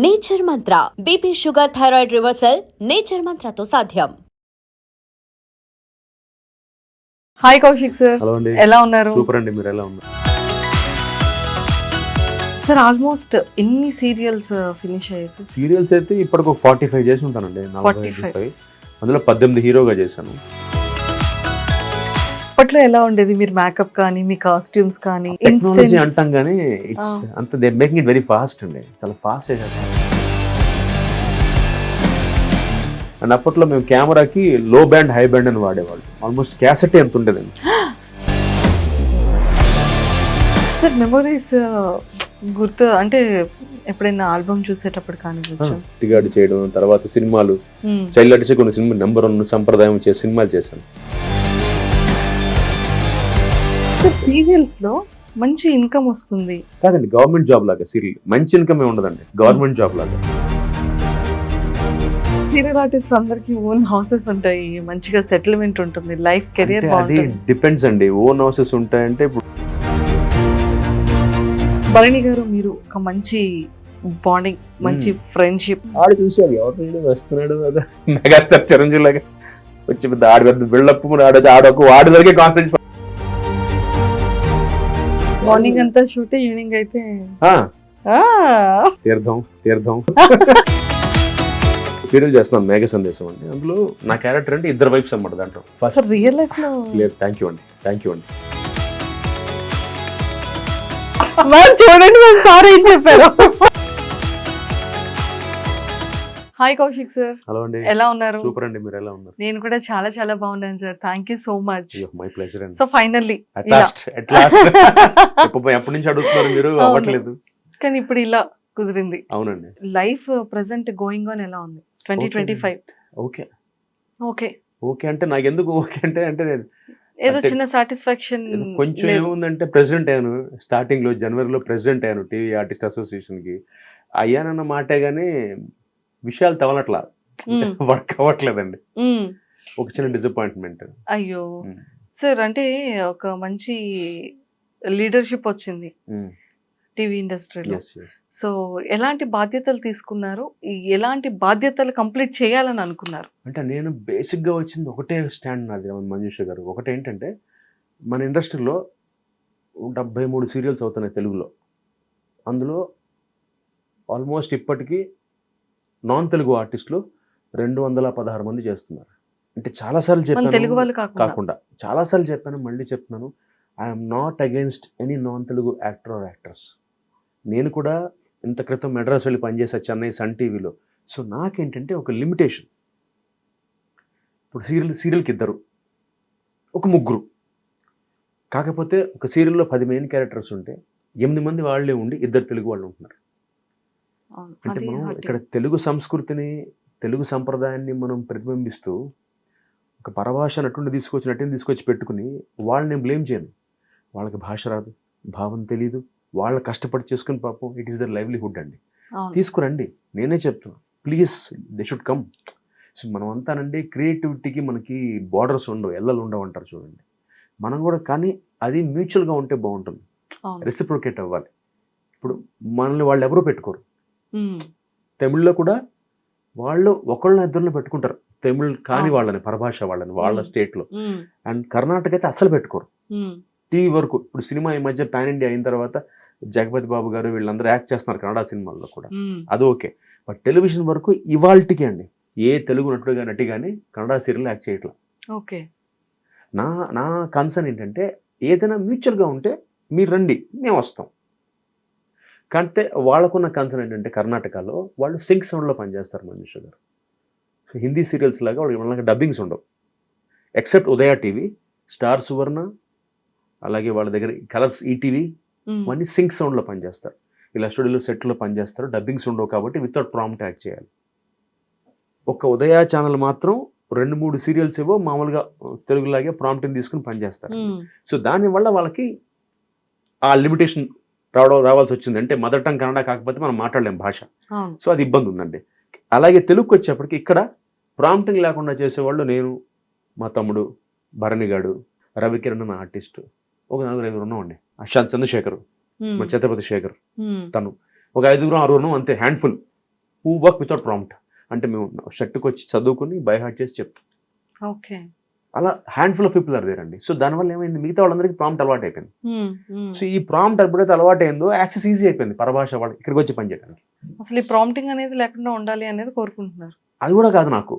Nature Mantra BP sugar thyroid reversal Nature మంత్రతో సాధ్యం. Hi Kaushik sir, hello అండి. ఎలా ఉన్నారు? సూపర్ అండి, మీరు ఎలా ఉన్నారు? సార్ ఆల్మోస్ట్ ఎన్ని సీరియల్స్ ఫినిష్ అయ్యాయి సార్? సీరియల్స్ అయితే ఇప్పటికి ఒక 45 చేసి ఉంటానండి. 45 అందులో 18 హీరోగా చేశాను. అప్పట్లో ఎలా ఉండేది? మీరు మేకప్ కానీ మీ కాస్ట్యూమ్స్ కానీ టెక్నాలజీ అంటాం కానీ ఇట్స్ అంత they making it very fast అండి, చాలా ఫాస్ట్ చేసేస్తాం. అండ్ అప్పట్లో మేము కెమెరాకి లో బ్యాండ్ హై బ్యాండ్ అని వాడేవాళ్ళు. ఆల్మోస్ట్ క్యాసెట్ ఎంత ఉండేదండి. సార్ మెమరీస్ గుర్తు అంటే ఎప్పుడైనా ఆల్బమ్ చూసేటప్పుడు కానీ టిగాడు చేయడం, తర్వాత సినిమాలు చైల్డ్ ఆర్టిస్ట్ కొన్ని సినిమా నెంబర్ 1 సంప్రదాయం చేసే సినిమాలు చేశాను. సీరియల్స్ లో మంచి ఇన్కమ్ వస్తుంది కాదండి, గవర్నమెంట్ జాబ్ లాగా సీరియల్ మంచి ఇన్కమ్ ఏ ఉండదండి, గవర్నమెంట్ జాబ్ లాగా. సీరియల్ ఆర్టిస్ట్ అందరికి ఓన్ హౌసెస్ ఉంటాయి, మంచిగా సెటిల్మెంట్ ఉంటుంది, లైఫ్ కెరియర్ అది బాగుంటుంది. డిపెండ్స్ అండి. ఓన్ హౌసెస్ ఉంటాయంటే ఇప్పుడు భరణి గారు మీరు ఒక మంచి బాండింగ్, మంచి ఫ్రెండ్షిప్. ఆడు చూసాడు ఎవరు వస్తున్నాడు కదా మెగాస్టార్ చిరంజీవి లాగా వచ్చి పెద్ద ఆడి పెద్ద బిల్డప్ ఆడొక వాడి దగ్గర కాన్ఫిడెన్స్. మార్నింగ్ అంతా షూట్, ఈవినింగ్ అయితే తీర్థం సీరియల్ చేస్తున్నాను మేఘ సందేశం అండి. అందులో నా క్యారెక్టర్ అంటే ఇద్దరు వైఫ్స్ అన్నమాట. దాంట్లో ఫస్ట్ రియల్ లైఫ్ లో లేదు. థ్యాంక్ యూ అండి. చూడండి మేము సార్ ఏం చెప్పారు. హాయ్ కౌశిక్ సార్, హలో అండి. ఎలా ఉన్నారు? సూపర్ అండి, మీరు ఎలా ఉన్నారు? నేను కూడా చాలా చాలా బాగున్నాను sir, thank you so much. My pleasure అండి. సో ఫైనల్లీ అట్ లాస్ట్ ఎప్పటి నుంచి అడుగుతున్నారు మీరు? అవ్వట్లేదు కానీ ఇప్పుడు ఇలా కుదిరింది. అవునండి. లైఫ్ ప్రెసెంట్ గోయింగ్ ఆన్ ఎలా ఉంది 2025? ఓకే ఓకే ఓకే అంటే నాకు ఎందుకు ఓకే అంటే నేను ఏదో చిన్న సాటిస్ఫాక్షన్ కొంచెం ఏముందంటే ప్రెసిడెంట్ అయ్యాను. స్టార్టింగ్ లో జనవరిలో ప్రెసిడెంట్ అయ్యాను టీవీ ఆర్టిస్ట్ అసోసియేషన్ కి. అయ్యానన్న మాటే గానీ విషయాలు తవలట్లా, వర్క్ అవ్వట్లేదండి. ఒక చిన్న డిసప్పాయింట్మెంట్. అయ్యో సార్, అంటే ఒక మంచి లీడర్షిప్ వచ్చింది టీవీ ఇండస్ట్రీలో. సో ఎలాంటి బాధ్యతలు తీసుకున్నారు? ఎలాంటి బాధ్యతలు కంప్లీట్ చేయాలని అనుకున్నారు? అంటే నేను బేసిక్గా వచ్చింది ఒకటే స్టాండ్ నాది మంజుష గారు. ఒకటేంటంటే మన ఇండస్ట్రీలో 73 సీరియల్స్ అవుతున్నాయి తెలుగులో. అందులో ఆల్మోస్ట్ ఇప్పటికీ నాన్ తెలుగు ఆర్టిస్టులు 216 మంది చేస్తున్నారు. అంటే చాలాసార్లు చెప్పాను, తెలుగు వాళ్ళు కాకుండా చాలాసార్లు చెప్పాను, మళ్ళీ చెప్తున్నాను, I'm not against any non Telugu actor are actress. నేను కూడా ఇంత క్రితం మెడ్రాస్ వెళ్ళి పనిచేసా, చెన్నై సన్ టీవీలో. సో నాకేంటంటే ఒక లిమిటేషన్. ఇప్పుడు సీరియల్కి 2, ఒక 3. కాకపోతే ఒక సీరియల్లో 10 మెయిన్ క్యారెక్టర్స్ ఉంటే 8 మంది వాళ్ళే ఉండి 2 తెలుగు వాళ్ళు ఉంటున్నారు. అంటే మనం ఇక్కడ తెలుగు సంస్కృతిని, తెలుగు సంప్రదాయాన్ని మనం ప్రతిబింబిస్తూ ఒక పరభాష నటుని తీసుకొచ్చి పెట్టుకుని వాళ్ళని నేను బ్లేమ్ చేయను. వాళ్ళకి భాష రాదు, భావం తెలీదు, వాళ్ళ కష్టపడి చేసుకుని పాపం ఇట్ ఈస్ దర్ లైవ్లీహుడ్ అండి. తీసుకురండి, నేనే చెప్తాను, please they should come. So మనం అంతానండి క్రియేటివిటీకి మనకి బార్డర్స్ ఉండవు, ఎల్లలు ఉండవు అంటారు చూడండి. మనం కూడా కానీ అది మ్యూచువల్గా ఉంటే బాగుంటుంది, రెసిప్రోకేట్ అవ్వాలి. ఇప్పుడు మనల్ని వాళ్ళు ఎవరూ పెట్టుకోరు. తమిళ్లో కూడా వాళ్ళు ఒకళ్ళని 2 పెట్టుకుంటారు, తమిళ్ కాని వాళ్ళని, పరభాష వాళ్ళని వాళ్ళ స్టేట్లో. అండ్ కర్ణాటక అయితే అస్సలు పెట్టుకోరు టీవీ వరకు. ఇప్పుడు సినిమా ఈ మధ్య పాన్ ఇండియా అయిన తర్వాత జగపతి బాబు గారు వీళ్ళందరూ యాక్ట్ చేస్తున్నారు కన్నడ సినిమాల్లో కూడా, అది ఓకే. బట్ టెలివిజన్ వరకు ఇవాల్టికి అండి ఏ తెలుగు నటి కానీ కన్నడ సీరియల్ యాక్ట్ చేయట్లా. ఓకే. నా కన్సర్న్ ఏంటంటే ఏదైనా మ్యూచువల్గా ఉంటే మీరు రండి, మేము వస్తాం. కంటే వాళ్ళకున్న కన్సర్న్ ఏంటంటే కర్ణాటకలో వాళ్ళు సింక్ సౌండ్లో పనిచేస్తారు మంజుష గారు. సో హిందీ సీరియల్స్ లాగా వాళ్ళకి డబ్బింగ్స్ ఉండవు, ఎక్సెప్ట్ ఉదయ టీవీ, స్టార్ సువర్ణ, అలాగే వాళ్ళ దగ్గర కలర్స్ ఈటీవీ, అన్నీ సింక్ సౌండ్లో పనిచేస్తారు. ఇలా స్టూడియోలో సెట్లో పనిచేస్తారు, డబ్బింగ్స్ ఉండవు కాబట్టి వితౌట్ ప్రాంప్ట్ యాక్ట్ చేయాలి. ఒక ఉదయ ఛానల్ మాత్రం 2-3 సీరియల్స్ ఏవో మామూలుగా తెలుగులాగే ప్రాంప్ట్ని తీసుకుని పనిచేస్తారు. సో దానివల్ల వాళ్ళకి ఆ లిమిటేషన్ రావాల్సి వచ్చింది. అంటే మదర్ టంగ్ కన్నడ కాకపోతే మనం మాట్లాడలేం భాష, సో అది ఇబ్బంది ఉందండి. అలాగే తెలుగుకి వచ్చేప్పటికి ఇక్కడ ప్రాంప్టింగ్ లేకుండా చేసేవాళ్ళు నేను, మా తమ్ముడు భరణి గాడు, రవికిరణ్ అన్న ఆర్టిస్ట్, ఒక 4-5 ఉన్నామండి. అశాంత్ చంద్రశేఖర్, మన ఛత్రపతి శేఖర్, తను ఒక 5-6 అంతే, handful. Who work without prompt. అంటే మేము షర్ట్కి వచ్చి చదువుకుని బై హార్ట్ చేసి చెప్తాం. ఓకే. అలా handful of people are there అండి. సో దానివల్ల ఏమైంది, మిగతా వాళ్ళందరికీ ప్రాంప్ట్ అలవాటు అయిపోయింది. సో ఈ ప్రాంప్ట్ ఎప్పుడైతే అలవాటు అయిందో యాక్సెస్ ఈజీ అయిపోయింది పరభాష వాళ్ళు ఇక్కడికి వచ్చి పనిచేయడానికి. అసలు ఈ ప్రాంప్టింగ్ అనేది లేకుండా ఉండాలి అనేది కోరుకుంటున్నారు. అది కూడా కాదు, నాకు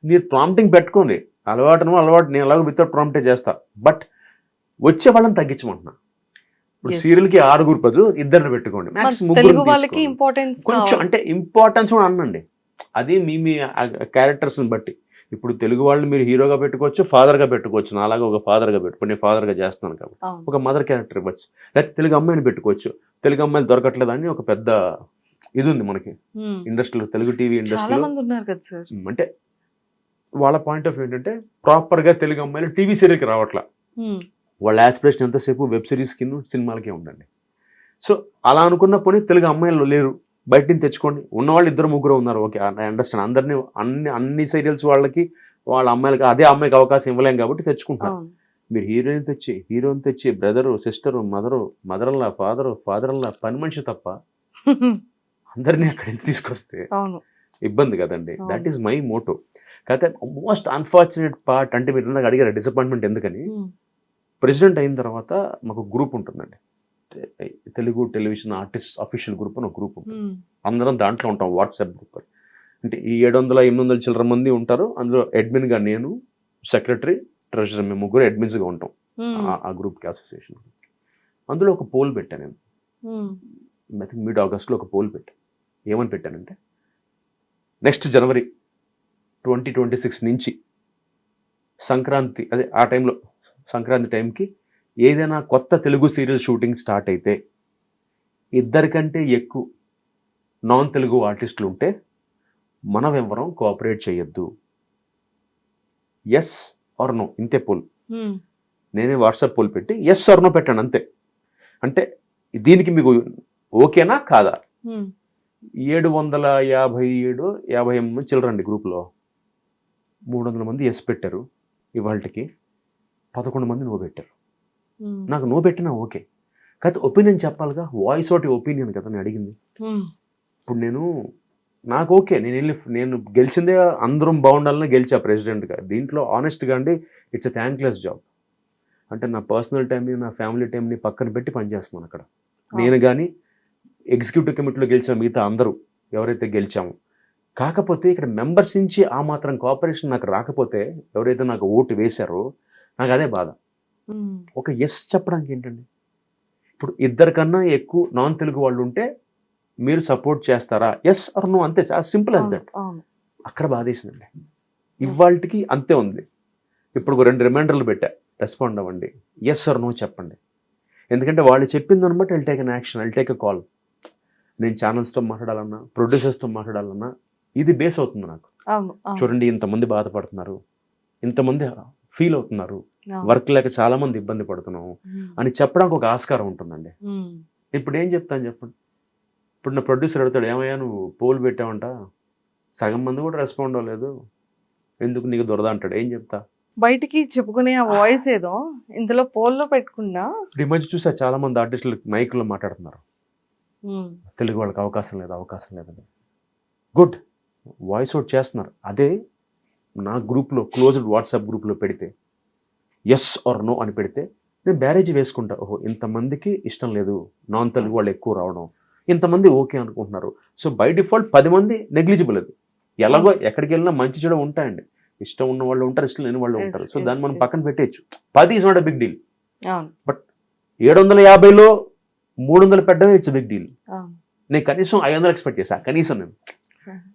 మీరు ప్రాంప్టింగ్ పెట్టుకోండి, అలవాటు నేను అలాగే వితౌట్ ప్రాంప్టే చేస్తా, బట్ వచ్చే వాళ్ళని తగ్గించమంటున్నా. ఇప్పుడు సీరియల్కి 6 బదులు 2 పెట్టుకోండి, తెలుగు వాళ్ళకి ఇంపార్టెన్స్ కొంచెం, అంటే ఇంపార్టెన్స్ కూడా అనండి. అది మీ క్యారెక్టర్స్ని బట్టి. ఇప్పుడు తెలుగు వాళ్ళని మీరు హీరోగా పెట్టుకోవచ్చు, ఫాదర్గా పెట్టుకోవచ్చు. నాలాగా ఒక ఫాదర్గా పెట్టుకో, నేను ఫాదర్గా చేస్తున్నాను కాబట్టి ఒక మదర్ క్యారెక్టర్ ఇవ్వచ్చు. లేకపోతే తెలుగు అమ్మాయిని పెట్టుకోవచ్చు. తెలుగు అమ్మాయిలు దొరకట్లేదని ఒక పెద్ద ఇది ఉంది మనకి ఇండస్ట్రీలో, తెలుగు టీవీ ఇండస్ట్రీలో. అంటే వాళ్ళ పాయింట్ ఆఫ్ వ్యూ ఏంటంటే ప్రాపర్గా తెలుగు అమ్మాయిలు టీవీ సీరియల్కి రావట్లా. వాళ్ళ ఆస్పిరేషన్ ఎంతసేపు వెబ్ సిరీస్కి సినిమాలకే ఉండండి. సో అలా అనుకున్న పోనీ తెలుగు అమ్మాయిలు లేరు, బయటిని తెచ్చుకోండి. ఉన్నవాళ్ళు 2-3 ఉన్నారు, ఓకే, ఐ అండర్స్టాండ్. అందరినీ అన్ని సీరియల్స్ వాళ్ళకి వాళ్ళ అమ్మాయిలకి అదే అమ్మాయికి అవకాశం ఇవ్వలేం కాబట్టి తెచ్చుకుంటారు. మీరు హీరోయిన్ తెచ్చి బ్రదరు, సిస్టరు, మదర్లా, ఫాదర్లా పని మనిషి తప్ప అందరినీ అక్కడికి తీసుకొస్తే ఇబ్బంది కదండి. That is my Moto. కాకపోతే మోస్ట్ అన్ఫార్చునేట్ పార్ట్ అంటే మీరు నాకు అడిగారు డిసప్పాయింట్మెంట్ ఎందుకని. ప్రెసిడెంట్ అయిన తర్వాత మాకు గ్రూప్ ఉంటుందండి, Telugu television artist official group అని ఒక గ్రూప్ ఉంటుంది. అందరం దాంట్లో ఉంటాం, వాట్సాప్ గ్రూప్. అంటే ఈ 700-800 చిల్లర మంది ఉంటారు. అందులో అడ్మిన్గా నేను, సెక్రటరీ, ట్రెజరర్, మేము 3 అడ్మిన్స్గా ఉంటాం ఆ గ్రూప్కి, అసోసియేషన్. అందులో ఒక పోల్ పెట్టాను నేను, ఐ థింక్ mid-Augustలో ఒక పోల్ పెట్టాను. ఏమని పెట్టానంటే, నెక్స్ట్ జనవరి 2026 నుంచి సంక్రాంతి, అదే ఆ టైంలో సంక్రాంతి టైంకి ఏదైనా కొత్త తెలుగు సీరియల్ షూటింగ్ స్టార్ట్ అయితే 2 కంటే ఎక్కువ నాన్ తెలుగు ఆర్టిస్టులు ఉంటే మనం ఎవరం కోఆపరేట్ చేయొద్దు. ఎస్ ఆర్ నో, ఇంతే పోల్. నేనే వాట్సాప్ పోల్ పెట్టి ఎస్ ఆర్ నో పెట్టాను అంతే. అంటే దీనికి మీకు ఓకేనా కాదా? 757 చిల్లరండి గ్రూప్లో. 300 మంది ఎస్ పెట్టారు, ఇవాళకి 11 మంది నో పెట్టారు. నాకు నో పెట్టినా ఓకే, కాకపోతే ఒపీనియన్ చెప్పాలిగా, వాయిస్ ఒకటి ఒపీనియన్ కదా నేను అడిగింది. ఇప్పుడు నాకు ఓకే, నేను గెలిచిందే అందరం బాగుండాలని గెలిచా ప్రెసిడెంట్గా. దీంట్లో ఆనెస్ట్గా అండి, ఇట్స్ ఎ థ్యాంక్లెస్ జాబ్. అంటే నా పర్సనల్ టైంని, నా ఫ్యామిలీ టైంని పక్కన పెట్టి పనిచేస్తున్నాను అక్కడ. నేను కానీ ఎగ్జిక్యూటివ్ కమిటీలో గెలిచిన మిగతా అందరూ ఎవరైతే గెలిచామో, కాకపోతే ఇక్కడ మెంబర్స్ నుంచి ఆ మాత్రం కోఆపరేషన్ నాకు రాకపోతే, ఎవరైతే నాకు ఓటు వేశారో నాకు అదే బాధ. ఒక ఎస్ చెప్పడానికి ఏంటండి, ఇప్పుడు 2 కన్నా ఎక్కువ నాన్ తెలుగు వాళ్ళు ఉంటే మీరు సపోర్ట్ చేస్తారా, ఎస్ ఆర్ నో, అంతే, చాలా సింపుల్ యాజ్ దట్. అక్కడ బాధేసిందండి. ఇవాళకి అంతే ఉంది. ఇప్పుడు 2 రిమైండర్లు పెట్టా, రెస్పాండ్ అవ్వండి, ఎస్ ఆర్ నో చెప్పండి. ఎందుకంటే వాళ్ళు చెప్పింది అనమాట, I'll take an action, I'll take a call. నేను ఛానల్స్తో మాట్లాడాలన్నా, ప్రొడ్యూసర్స్తో మాట్లాడాలన్నా ఇది బేస్ అవుతుంది నాకు. చూడండి, ఇంతమంది బాధపడుతున్నారు, ఇంతమంది ఫీల్ అవుతున్నారు, వర్క్ లేక చాలా మంది ఇబ్బంది పడుతున్నాము అని చెప్పడానికి ఒక ఆస్కారం ఉంటుందండి. ఇప్పుడు ఏం చెప్తాను చెప్పండి. ఇప్పుడు నా ప్రొడ్యూసర్ అడుగుతాడు, ఏమయ్యా నువ్వు పోల్ పెట్టావంట, సగం మంది కూడా రెస్పాండ్ అవ్వలేదు, ఎందుకు నీకు దొరద అంటాడు, ఏం చెప్తా? బయటికి చెప్పుకునే ఆ వాయిస్ ఏదో ఇందులో పోల్లో పెట్టుకున్నా. ఈ మధ్య చూసా చాలా మంది ఆర్టిస్టులు మైక్లో మాట్లాడుతున్నారు, తెలుగు వాళ్ళకి అవకాశం లేదని. గుడ్, వాయిస్ అవుట్ చేస్తున్నారు. అదే నా గ్రూప్లో, క్లోజ్డ్ వాట్సాప్ గ్రూప్లో పెడితే ఎస్ ఆర్ నో అని పెడితే నేను బ్యారేజ్ వేసుకుంటా. ఓహో, ఇంతమందికి ఇష్టం లేదు నాన్ తెలుగు వాళ్ళు ఎక్కువ రావడం, ఇంతమంది ఓకే అనుకుంటున్నారు. సో బై డిఫాల్ట్ 10 మంది నెగ్లిజిబుల్. అది ఎలాగో ఎక్కడికి వెళ్ళినా మంచి చెడు ఉంటాయండి. ఇష్టం ఉన్న వాళ్ళు ఉంటారు, ఇష్టం లేని వాళ్ళు ఉంటారు. సో దాన్ని మనం పక్కన పెట్టేయచ్చు. 10 is not a big deal. But 750లో 300 పెట్టడం ఇట్స్ బిగ్ డీల్. నేను కనీసం 500 ఎక్స్పెక్ట్ చేశా, కనీసం. నేను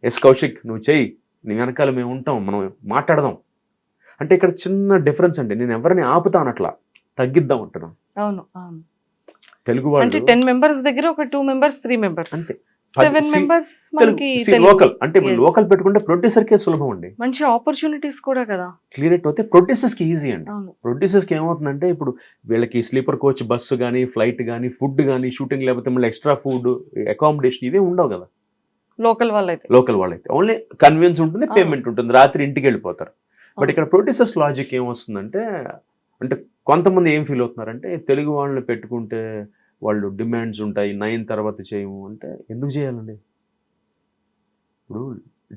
ఎస్ కౌశిక్ నువ్వు చెయ్యి, నీ వెనకాల మేము ఉంటాం, మనం మాట్లాడదాం అంటే ఇక్కడ చిన్న డిఫరెన్స్ అండి. నేను ఎవరిని ఆపుతాను, అట్లా తగ్గిద్దాం అంటున్నాను. తెలుగు వాళ్ళు 10 మెంబర్స్ దగ్గర ఒక 2 మెంబర్స్ 3 మెంబర్స్ అంతే, 7 మెంబర్స్ లోకల్. అంటే లోకల్ పెట్టుకుంటే ప్రొడ్యూసర్కే సులభం అండి, మంచి ఆపర్చునిటీస్ కూడా కదా. క్లియర్ అయితే ప్రొడ్యూసర్స్కి ఈజీ అండి. ప్రొడ్యూసర్స్కి ఏమవుతుందంటే, ఇప్పుడు వీళ్ళకి స్లీపర్ కోచ్ బస్సు కానీ, ఫ్లైట్ కానీ, ఫుడ్ కానీ, షూటింగ్ లేకపోతే మళ్ళీ ఎక్స్ట్రా ఫుడ్, అకామిడేషన్ ఇవే ఉండవు కదా లోకల్ వాళ్ళైతే. ఓన్లీ కన్వీనియన్స్ ఉంటుంది, పేమెంట్ ఉంటుంది, రాత్రి ఇంటికి వెళ్ళిపోతారు. బట్ ఇక్కడ ప్రొడ్యూసర్స్ లాజిక్ ఏమొస్తుందంటే, అంటే కొంతమంది ఏం ఫీల్ అవుతున్నారంటే, తెలుగు వాళ్ళని పెట్టుకుంటే వాళ్ళు డిమాండ్స్ ఉంటాయి, 9 తర్వాత చేయము అంటే, ఎందుకు చేయాలండి? ఇప్పుడు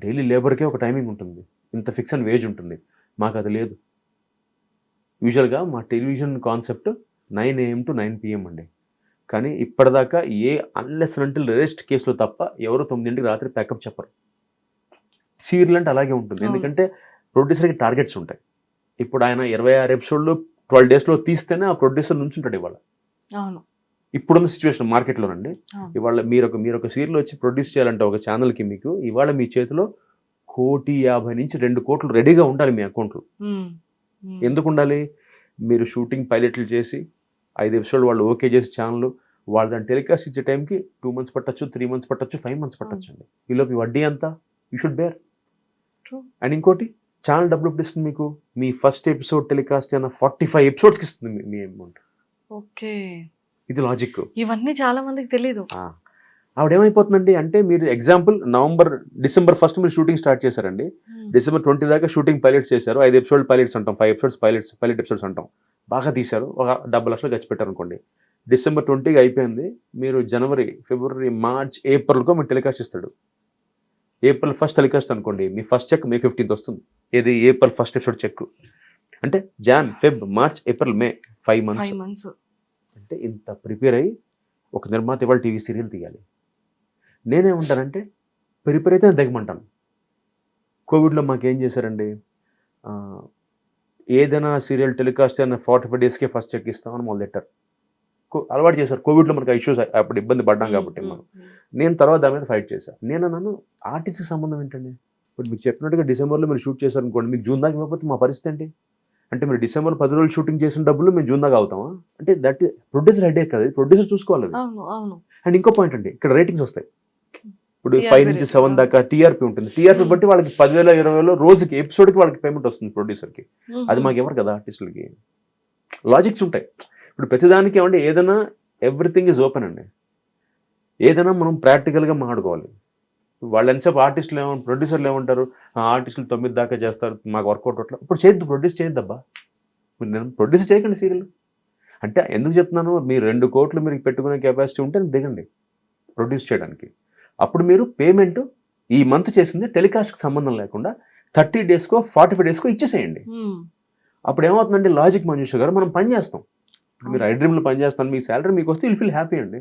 డైలీ లేబర్కే ఒక టైమింగ్ ఉంటుంది, ఇంత ఫిక్స్ అండ్ వేజ్ ఉంటుంది. మాకు అది లేదు. యూజువల్గా మా television concept 9 AM to 9 PM అండి. కానీ ఇప్పటిదాకా అన్లెస్ అంటిల్ రెస్ట్ కేసులో తప్ప ఎవరు 9 రాత్రి ప్యాకప్ చెప్పరు. సీరియల్ అంటే అలాగే ఉంటుంది. ఎందుకంటే ప్రొడ్యూసర్కి టార్గెట్స్ ఉంటాయి. ఇప్పుడు ఆయన 26 ఎపిసోడ్లు 12 daysలో తీస్తేనే ఆ ప్రొడ్యూసర్ నుంచి ఉంటాడు ఇవాళ. ఇప్పుడున్న సిచ్యువేషన్ మార్కెట్లోనండి. ఇవాళ మీరు ఒక సీరియల్ వచ్చి ప్రొడ్యూస్ చేయాలంటే ఒక ఛానల్కి మీకు ఇవాళ మీ చేతిలో 1,50,00,000 నుంచి 2 కోట్లు రెడీగా ఉండాలి మీ అకౌంట్లో. ఎందుకు ఉండాలి? మీరు షూటింగ్ పైలట్లు చేసి 5 ఎపిసోడ్ వాళ్ళు ఓకే చేసి ఛానల్ వాళ్ళు దాన్ని టెలికాస్ట్ ఇచ్చే టైంకి 2 months పట్టచ్చు, 3 months పట్టచ్చు, 5 months పట్టచ్చు అండి. ఈలోపు వడ్డీ అంతా యూ షుడ్ బేర్. అండ్ ఇంకోటి, ఛానల్ డబ్బులు ఎప్పుడు ఇస్తుంది మీకు? మీ ఫస్ట్ ఎపిసోడ్ టెలికాస్ట్ అయినా 45 episodes ఇస్తుంది మీ అమౌంట్. ఓకే, ఇది లాజిక్. ఇవన్నీ చాలా మందికి తెలియదు. ఆవిడ ఏమైపోతుందండి అంటే, మీరు ఎగ్జాంపుల్ December 1st మీరు షూటింగ్ స్టార్ట్ చేశారండి. December 20 దాకా షూటింగ్ పైలట్స్ చేశారు. 5 episode పైలట్స్ అంటాం, 5 episodes పైలట్ ఎపిసోడ్స్ అంటాం. బాగా తీశారు, ఒక 70 లక్షలు ఖర్చు పెట్టారు అనుకోండి. December 20 అయిపోయింది. మీరు January, February, March, Aprilకో మీరు టెలికాస్ట్ ఇస్తాడు. April 1st టెలికాస్ట్ అనుకోండి, మీ ఫస్ట్ చెక్ May 15th వస్తుంది. ఏది? April 1st episode check. అంటే Jan, Feb, March, April, May 5 months. అంటే ఇంత ప్రిపేర్ అయ్యి ఒక నిర్మాత ఇవాళ టీవీ సీరియల్ తీయాలి. నేనేమంటానంటే ప్రిపేర్ అయితే దిగమంటాను. కోవిడ్లో మాకేం చేశారండి, ఏదైనా సీరియల్ టెలికాస్ట్ అయినా 45 daysకే ఫస్ట్ చెక్ ఇస్తామని మొదలెట్టారు. అలవాటు చేశారు. కోవిడ్లో మనకు ఇష్యూస్ అప్పుడు ఇబ్బంది పడ్డాం కాబట్టి నేను తర్వాత దాని మీద ఫైట్ చేశాను. నేను అన్నాను, ఆర్టిస్ట్కి సంబంధం ఏంటండి? ఇప్పుడు మీకు చెప్పినట్టుగా డిసెంబర్లో మీరు షూట్ చేశారు అనుకోండి, మీకు జూన్ దాకా ఇవ్వకపోతే మా పరిస్థితి ఏంటి? అంటే మీరు డిసెంబర్ 10 రోజులు షూటింగ్ చేసిన డబ్బులు మేము జూన్ దాకా అవుతామా? అంటే దట్ ప్రొడ్యూసర్ హెడేక్ కదా, ప్రొడ్యూసర్ చూసుకోవాలి. అండ్ ఇంకో పాయింట్ అండి, ఇక్కడ రేటింగ్స్ వస్తాయి. ఇప్పుడు 5 నుంచి 7 దాకా టీఆర్పీ ఉంటుంది. టీఆర్పీ బట్టి వాళ్ళకి 10,000, 20,000 రోజుకి ఎపిసోడ్కి వాళ్ళకి పేమెంట్ వస్తుంది ప్రొడ్యూసర్కి. అది మాకు ఎవరు కదా ఆర్టిస్టులకి. లాజిక్స్ ఉంటాయి. ఇప్పుడు ప్రతిదానికి ఏమంటే ఏదైనా ఎవ్రీథింగ్ ఈజ్ ఓపెన్ అండి. ఏదైనా మనం ప్రాక్టికల్గా మాట్లాడుకోవాలి. వాళ్ళు ఎంతసేపు ఆర్టిస్టులు ప్రొడ్యూసర్లు ఏమంటారు, ఆర్టిస్టులు 9 దాకా చేస్తారు, మాకు వర్కౌట్ అట్లా. ఇప్పుడు ప్రొడ్యూస్ చేయొద్దబ్బా, నేను ప్రొడ్యూస్ చేయకండి సీరియల్. అంటే ఎందుకు చెప్తున్నాను, మీరు 2 కోట్లు మీరు పెట్టుకునే కెపాసిటీ ఉంటే దిగండి ప్రొడ్యూస్ చేయడానికి. అప్పుడు మీరు పేమెంట్ ఈ మంత్ చేసింది టెలికాస్ట్కి సంబంధం లేకుండా 30 daysకో 45 daysకో ఇచ్చేసేయండి. అప్పుడు ఏమవుతుందంటే లాజిక్ మంజుష గారు, మనం పని చేస్తాం. ఇప్పుడు మీరు ఐడ్రీమ్లో పని చేస్తాను, మీ శాలరీ మీకు వస్తే ఫీల్ హ్యాపీ అండి.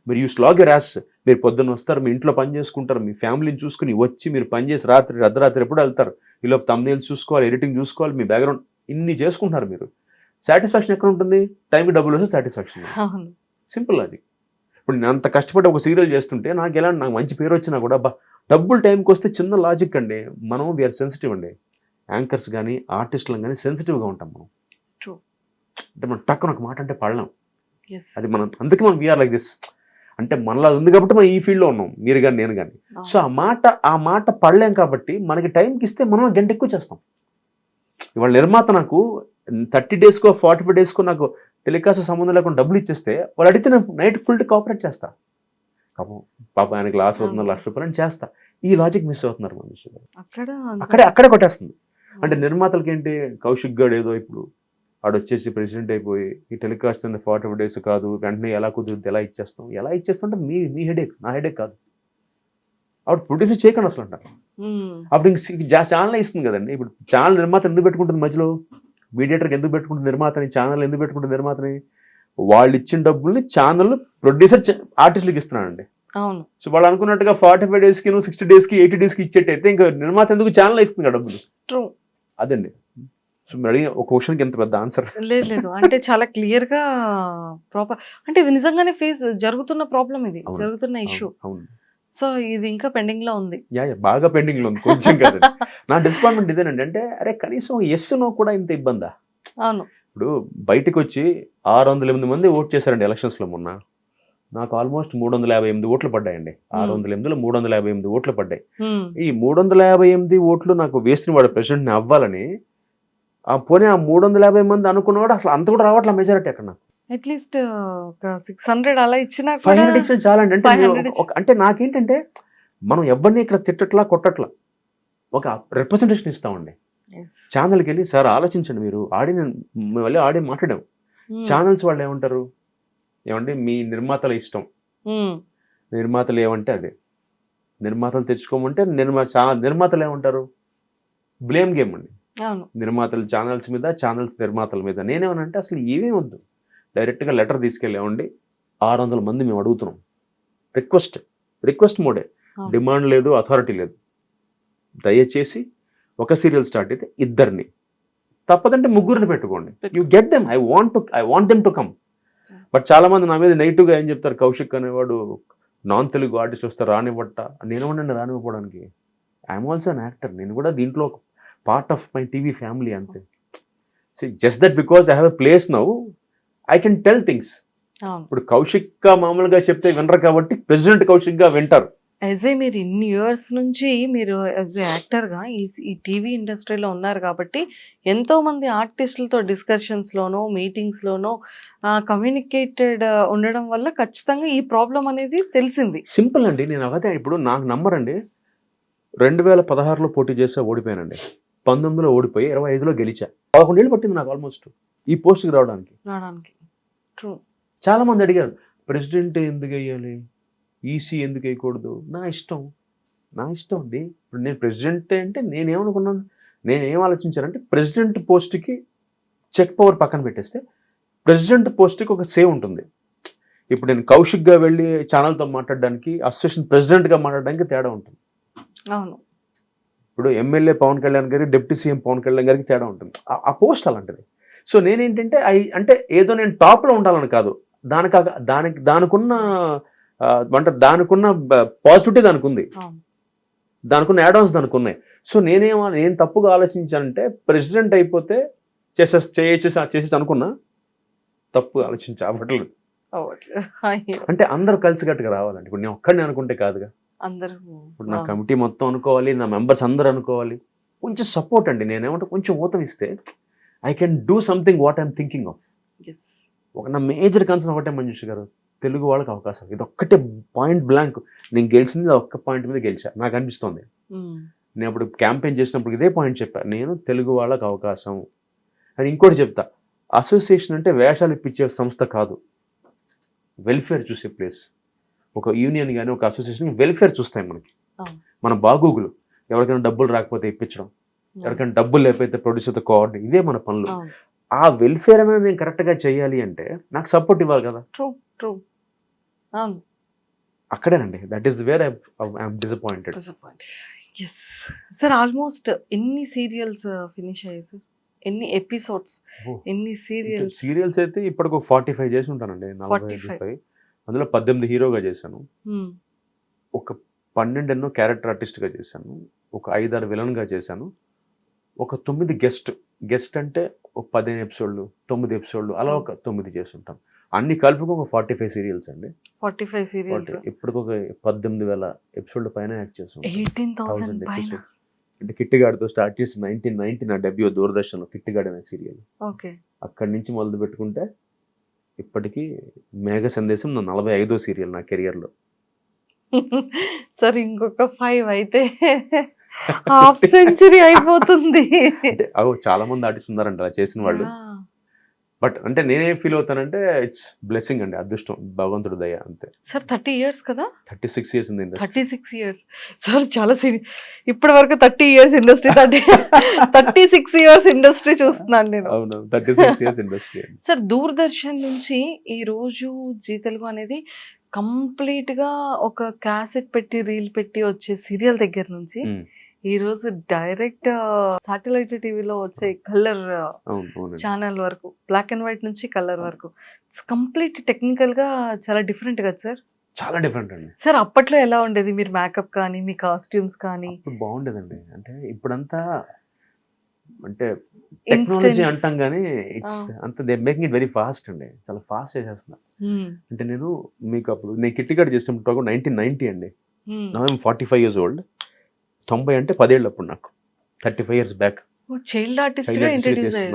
మీరు యూ స్లాగ్ యర్ యాస్. మీరు పొద్దున్న వస్తారు, మీ ఇంట్లో పని చేసుకుంటారు, మీ ఫ్యామిలీని చూసుకుని వచ్చి మీరు పని చేసి అర్ధరాత్రి ఎప్పుడు వెళ్తారు. ఈలోపు thumbnails చూసుకోవాలి, ఎడిటింగ్ చూసుకోవాలి, మీ బ్యాక్గ్రౌండ్ ఇన్ని చేసుకుంటారు. మీరు సాటిస్ఫాక్షన్ ఎక్కడ ఉంటుంది? టైంకి డబ్బులు వస్తే సాటిస్ఫాక్షన్. సింపుల్ అది. ఇప్పుడు నేను అంత కష్టపడి ఒక సీరియల్ చేస్తుంటే నాకు మంచి పేరు వచ్చినా కూడా డబ్బులు టైంకి వస్తే చిన్న లాజిక్ అండి. మనం వీఆర్ సెన్సిటివ్ అండి. యాంకర్స్ కానీ ఆర్టిస్టులు కానీ సెన్సిటివ్గా ఉంటాం మనం. అంటే మనం టక్కున ఒక మాట అంటే పడలేం. అది మనం అందుకే మనం వీఆర్ లైక్ దిస్. అంటే మనలో ఉంది కాబట్టి మనం ఈ ఫీల్డ్లో ఉన్నాం, మీరు కానీ నేను కానీ. సో ఆ మాట పడలేం కాబట్టి మనకి టైంకి ఇస్తే మనం గంట ఎక్కువ చేస్తాం. ఇవాళ నిర్మాత నాకు 30 daysకో 45 daysకో నాకు టెలికాస్ట్ సంబంధం లేకుండా డబ్బులు ఇచ్చేస్తే వాళ్ళు అడిగితే నేను నైట్ ఫుల్ కోఆపరేట్ చేస్తా. పాపం ఆయనకి లాస్ అవుతున్నారు, ₹1,00,000 అని చేస్తా. ఈ లాజిక్ మిస్ అవుతున్నారు మనుషులు. అక్కడే కొట్టేస్తుంది. అంటే నిర్మాతలకి ఏంటి, కౌశిక్ గారు ఏదో ఇప్పుడు ఆడొచ్చేసి ప్రెసిడెంట్ అయిపోయి ఈ టెలికాస్ట్ 45 days కాదు, వెంటనే ఎలా కుదురుతుంది, ఎలా ఇచ్చేస్తాం అంటే మీ హెడేక్, నా హెడేక్ కాదు. ఆవిడ ప్రొడ్యూసర్ చేయకండి అసలు అంటారు. అప్పుడు ఇంక ఛానల్ ఇస్తుంది కదండి. ఇప్పుడు ఛానల్ నిర్మాత ఎందుకు పెట్టుకుంటుంది మధ్యలో? మీడియేటర్కి ఎందుకు పెట్టుకుంటుంది నిర్మాతని? ఛానల్ ఎందుకు పెట్టుకుంటుంది నిర్మాతని? వాళ్ళు ఇచ్చిన డబ్బుల్ని ఛానల్ ప్రొడ్యూసర్ ఆర్టిస్టులకు ఇస్తున్నానండి. సో వాళ్ళు అనుకున్నట్టుగా 45 daysకి 60 daysకి 80 daysకి ఇచ్చేటైతే ఇంకా నిర్మాత ఎందుకు ఛానల్ ఇస్తుంది కదా డబ్బులు. అదండి. సో మీరు అడిగిన ఒక క్వశ్చన్కి ఎంత పెద్ద ఆన్సర్ లేదు. అంటే చాలా క్లియర్ గా ప్రాపర్, అంటే ఇది నిజంగానే జరుగుతున్న ప్రాబ్లం, ఇది జరుగుతున్న ఇష్యూ. అవును. సో ఇది ఇంకా పెండింగ్ లో ఉంది. బాగా పెండింగ్ లో ఉంది, కొంచెం కాదు. నా డిసప్పాయింట్మెంట్ ఇదేనండి. అంటే అరే కనీసం ఎస్ నో కూడా ఇంత ఇబ్బందా? అవును. ఇప్పుడు బయటకు వచ్చి 608 మంది ఓట్ చేశారండి ఎలక్షన్స్ లో మొన్న. నాకు ఆల్మోస్ట్ 358 ఓట్లు పడ్డాయండి. 608లో 358 ఓట్లు పడ్డాయి. ఈ 358 ఓట్లు నాకు వేసిన వాడు ప్రెసిడెంట్ని అవ్వాలని, పోనీ ఆ 350 మంది అనుకున్నవాడు అసలు అంత కూడా రావట్లే మెజారిటీ. అక్కడ నాకు అట్లీస్ట్ ఒక 600 అలా ఇచ్చినా 500 ఇచ్చిన చాలండి. అంటే నాకేంటంటే మనం ఎవరిని ఇక్కడ తిట్టట్లా కొట్టట్లా, ఒక రిప్రజెంటేషన్ ఇస్తామండి. ఛానల్కి వెళ్ళి సార్ ఆలోచించండి, మీరు మళ్ళీ ఆడి మాట్లాడాం. ఛానల్స్ వాళ్ళు ఏమంటారు, ఏమంటే మీ నిర్మాతల ఇష్టం, నిర్మాతలు ఏమంటే అదే, నిర్మాతలు తెచ్చుకోమంటే నిర్మాతలు ఏమంటారు, బ్లేమ్ గేమ్ అండి. అవును. నిర్మాతలు ఛానల్స్ మీద, ఛానల్స్ నిర్మాతల మీద. నేనేమనంటే అసలు ఏమీ వద్దు, డైరెక్ట్గా లెటర్ తీసుకెళ్ళామండి, 600 మంది మేము అడుగుతున్నాం, రిక్వెస్ట్ మోడే, డిమాండ్ లేదు, అథారిటీ లేదు, దయచేసి ఒక సీరియల్ స్టార్ట్ అయితే 2 తప్పదంటే 3 పెట్టుకోండి, you get them, I want them to come. But చాలా మంది నా మీద నెగిటివ్గా ఏం చెప్తారు, కౌశిక్ అనేవాడు నాన్ తెలుగు ఆర్టిస్ట్ వస్తే రానివ్వట. నేనేమన్నా రానివ్వడానికి, ఐఎమ్ ఆల్సో అన్ యాక్టర్, నేను కూడా దీంట్లో ఒక part of my TV family అంతే. So just that because I have a place now I can tell things. ఇప్పుడు కౌశిక్గా మామూలుగా చెప్తే వినరు కాబట్టి ప్రెసిడెంట్ కౌశిక్గా వింటారు. యాజ్ ఏ మీరు ఇన్ని ఇయర్స్ నుంచి మీరు యాజ్ ఏ యాక్టర్గా ఈ టీవీ ఇండస్ట్రీలో ఉన్నారు కాబట్టి ఎంతో మంది ఆర్టిస్టులతో డిస్కషన్స్లోనో మీటింగ్స్లోనో కమ్యూనికేటెడ్ ఉండడం వల్ల ఖచ్చితంగా ఈ ప్రాబ్లం అనేది తెలిసింది. సింపుల్ అండి, నేను అదే ఇప్పుడు నాకు నమ్మరండి, 2016లో పోటీ చేస్తే ఓడిపోయానండి, 19లో ఓడిపోయి 25లో గెలిచా, 11 ఏళ్ళు పట్టింది నాకు ఆల్మోస్ట్ ఈ పోస్ట్కి రావడానికి. ట్రూ. చాలా మంది అడిగారు, ప్రెసిడెంట్ ఎందుకు వేయాలి, ఈసీ ఎందుకు వేయకూడదు, నా ఇష్టం అండి. ఇప్పుడు నేను ప్రెసిడెంట్ అంటే నేనేమనుకున్నాను, నేనేం ఆలోచించానంటే ప్రెసిడెంట్ పోస్ట్కి చెక్ పవర్ పక్కన పెట్టేస్తే ప్రెసిడెంట్ పోస్ట్కి ఒక సేవ్ ఉంటుంది. ఇప్పుడు నేను కౌశిక్గా వెళ్ళి ఛానల్తో మాట్లాడడానికి, అసోసియేషన్ ప్రెసిడెంట్గా మాట్లాడడానికి తేడా ఉంటుంది. అవును. ఇప్పుడు ఎమ్మెల్యే పవన్ కళ్యాణ్ గారికి, డిప్యూటీ సీఎం పవన్ కళ్యాణ్ గారికి తేడా ఉంటుంది, ఆ పోస్ట్ అలాంటిది. సో నేనేంటంటే అంటే ఏదో నేను టాప్లో ఉండాలని కాదు, దానికున్న అంటే దానికున్న పాజిటివిటీ దానికి ఉంది, దానికున్న యాడ్-ఆన్స్ దానికి ఉన్నాయి. సో నేను తప్పుగా ఆలోచించానంటే ప్రెసిడెంట్ అయిపోతే చేసేసి అనుకున్నా, తప్పుగా ఆలోచించా అవ్వట్లేదు. అంటే అందరూ కలిసికట్టుగా రావాలండి. ఇప్పుడు నేను ఒక్కడిని అనుకుంటే కాదుగా, అందరూ ఇప్పుడు నా కమిటీ మొత్తం అనుకోవాలి, నా మెంబర్స్ అందరూ అనుకోవాలి. కొంచెం సపోర్ట్ అండి, నేనేమంటే కొంచెం ఊతం ఇస్తే I can do something what I'm thinking of. నా మేజర్ కన్సర్న్ ఒకటే మంజుష గారు, తెలుగు వాళ్ళకి అవకాశం, ఇది ఒక్కటే పాయింట్ బ్లాంక్. నేను గెలిచింది ఒక్క పాయింట్ మీద గెలిచా నాకు అనిపిస్తుంది. నేను అప్పుడు క్యాంపెయిన్ చేసినప్పుడు ఇదే పాయింట్ చెప్పా, నేను తెలుగు వాళ్ళకి అవకాశం అని. ఇంకోటి చెప్తా, అసోసియేషన్ అంటే వేషాలు ఇప్పించే సంస్థ కాదు, వెల్ఫేర్ చూసే ప్లేస్. ఒక యూనియన్ కానీ ఒక అసోసియేషన్ వెల్ఫేర్ చూస్తాయి మనకి, మన బాగోగులు. ఎవరికైనా డబ్బులు రాకపోతే ఇప్పించడం, ఎవరికైనా డబ్బులు లేకపోతే ప్రొడ్యూసర్తో కోఆర్డినేట్, ఇవే మన పనులు. ఆ వెల్ఫేర్ అనేది నేను కరెక్ట్గా చేయాలి అంటే నాకు సపోర్ట్ ఇవ్వాలి కదా. అక్కడేనండి, that is where I'm disappointed. Sir almost ఎన్ని సీరియల్స్ ఫినిష్ అయ్యాయి సార్, ఎన్ని ఎపిసోడ్స్, ఎన్ని సీరియల్స్ అయితే ఇప్పటికి 45 చేసి ఉంటానండి, 45. అందులో 18 హీరోగా చేశాను, ఒక 12 క్యారెక్టర్ ఆర్టిస్ట్గా చేశాను, ఒక 5-6 విలన్గా చేశాను, ఒక 9 గెస్ట్ అంటే ఒక 15 ఎపిసోడ్లు, 9 ఎపిసోడ్లు, అలా ఒక 9 చేసి ఉంటాం. అన్ని కలుపుకు ఒక 45 సీరియల్స్ అండి. 45 సీరియల్స్ ఇప్పటికి ఒక 18,000 ఎపిసోడ్ల పైన యాక్ట్ చేసాం. 18,000 పైన. అంటే కిట్టిగాడితో స్టార్ట్ చేసి 1990 నా డెబ్యూ దూరదర్శన్లో కిట్టిగాడి అనే సీరియల్. అక్కడి నుంచి మొదలు పెట్టుకుంటే ఇప్పటికీ మేఘ సందేశం నా 45వ సీరియల్ నా కెరియర్లో. సార్ ఇంకొక 5 అయితే హాఫ్ సెంచరీ అయిపోతుంది. చాలా మంది ఆర్టిస్ట్ ఉన్నారంట అలా చేసిన వాళ్ళు. బట్ అంటే నేనేం ఫీల్ అవుతానంటే ఇట్స్ బ్లెస్సింగ్ అండి, అదృష్టం, భగవంతుడు దయ అంతే. సార్ 30 ఇయర్స్ కదా, 36 ఇయర్స్ ఉంది. 36 ఇయర్స్ సార్, చాలా ఇప్పటి వరకు 30 ఇయర్స్ ఇండస్ట్రీ, 36 ఇయర్స్ ఇండస్ట్రీ చూస్తున్నాను నేను. అవును, 36 ఇయర్స్ ఇండస్ట్రీ. సార్ దూరదర్శన్ నుంచి ఈ రోజు జీ తెలుగు అనేది కంప్లీట్ గా ఒక క్యాసెట్ పెట్టి రీల్ పెట్టి వచ్చే సీరియల్ దగ్గర నుంచి ఈ రోజు డైరెక్ట్ సాటిలైట్ టీవీలో వచ్చే కలర్ ఛానల్ వరకు, బ్లాక్ అండ్ వైట్ నుంచి కలర్ వరకు, ఇట్స్ కంప్లీట్ టెక్నికల్ గా చాలా డిఫరెంట్ కదా సార్. చాలా డిఫరెంట్ అండి. సార్ అప్పట్లో ఎలా ఉండేది, మీరు మేకప్ కానీ మీ కాస్ట్యూమ్స్ కానీ? బాగుండేదండి, అంటే ఇప్పుడంతా అంటే టెక్నాలజీ అంటాం కానీ ఇట్స్ అంత they making it very fast అండి, చాలా ఫాస్ట్ చేసేస్తున్నారు. అంటే నేను మీకు అప్పుడు నేను కిట్టిగాడు చేసినప్పుడు 1990 అండి, నా 45 years old. 90 అంటే 10 ఏళ్ళు అప్పుడు నాకు, 35 years బ్యాక్. చైల్డ్ ఆర్టిస్ట్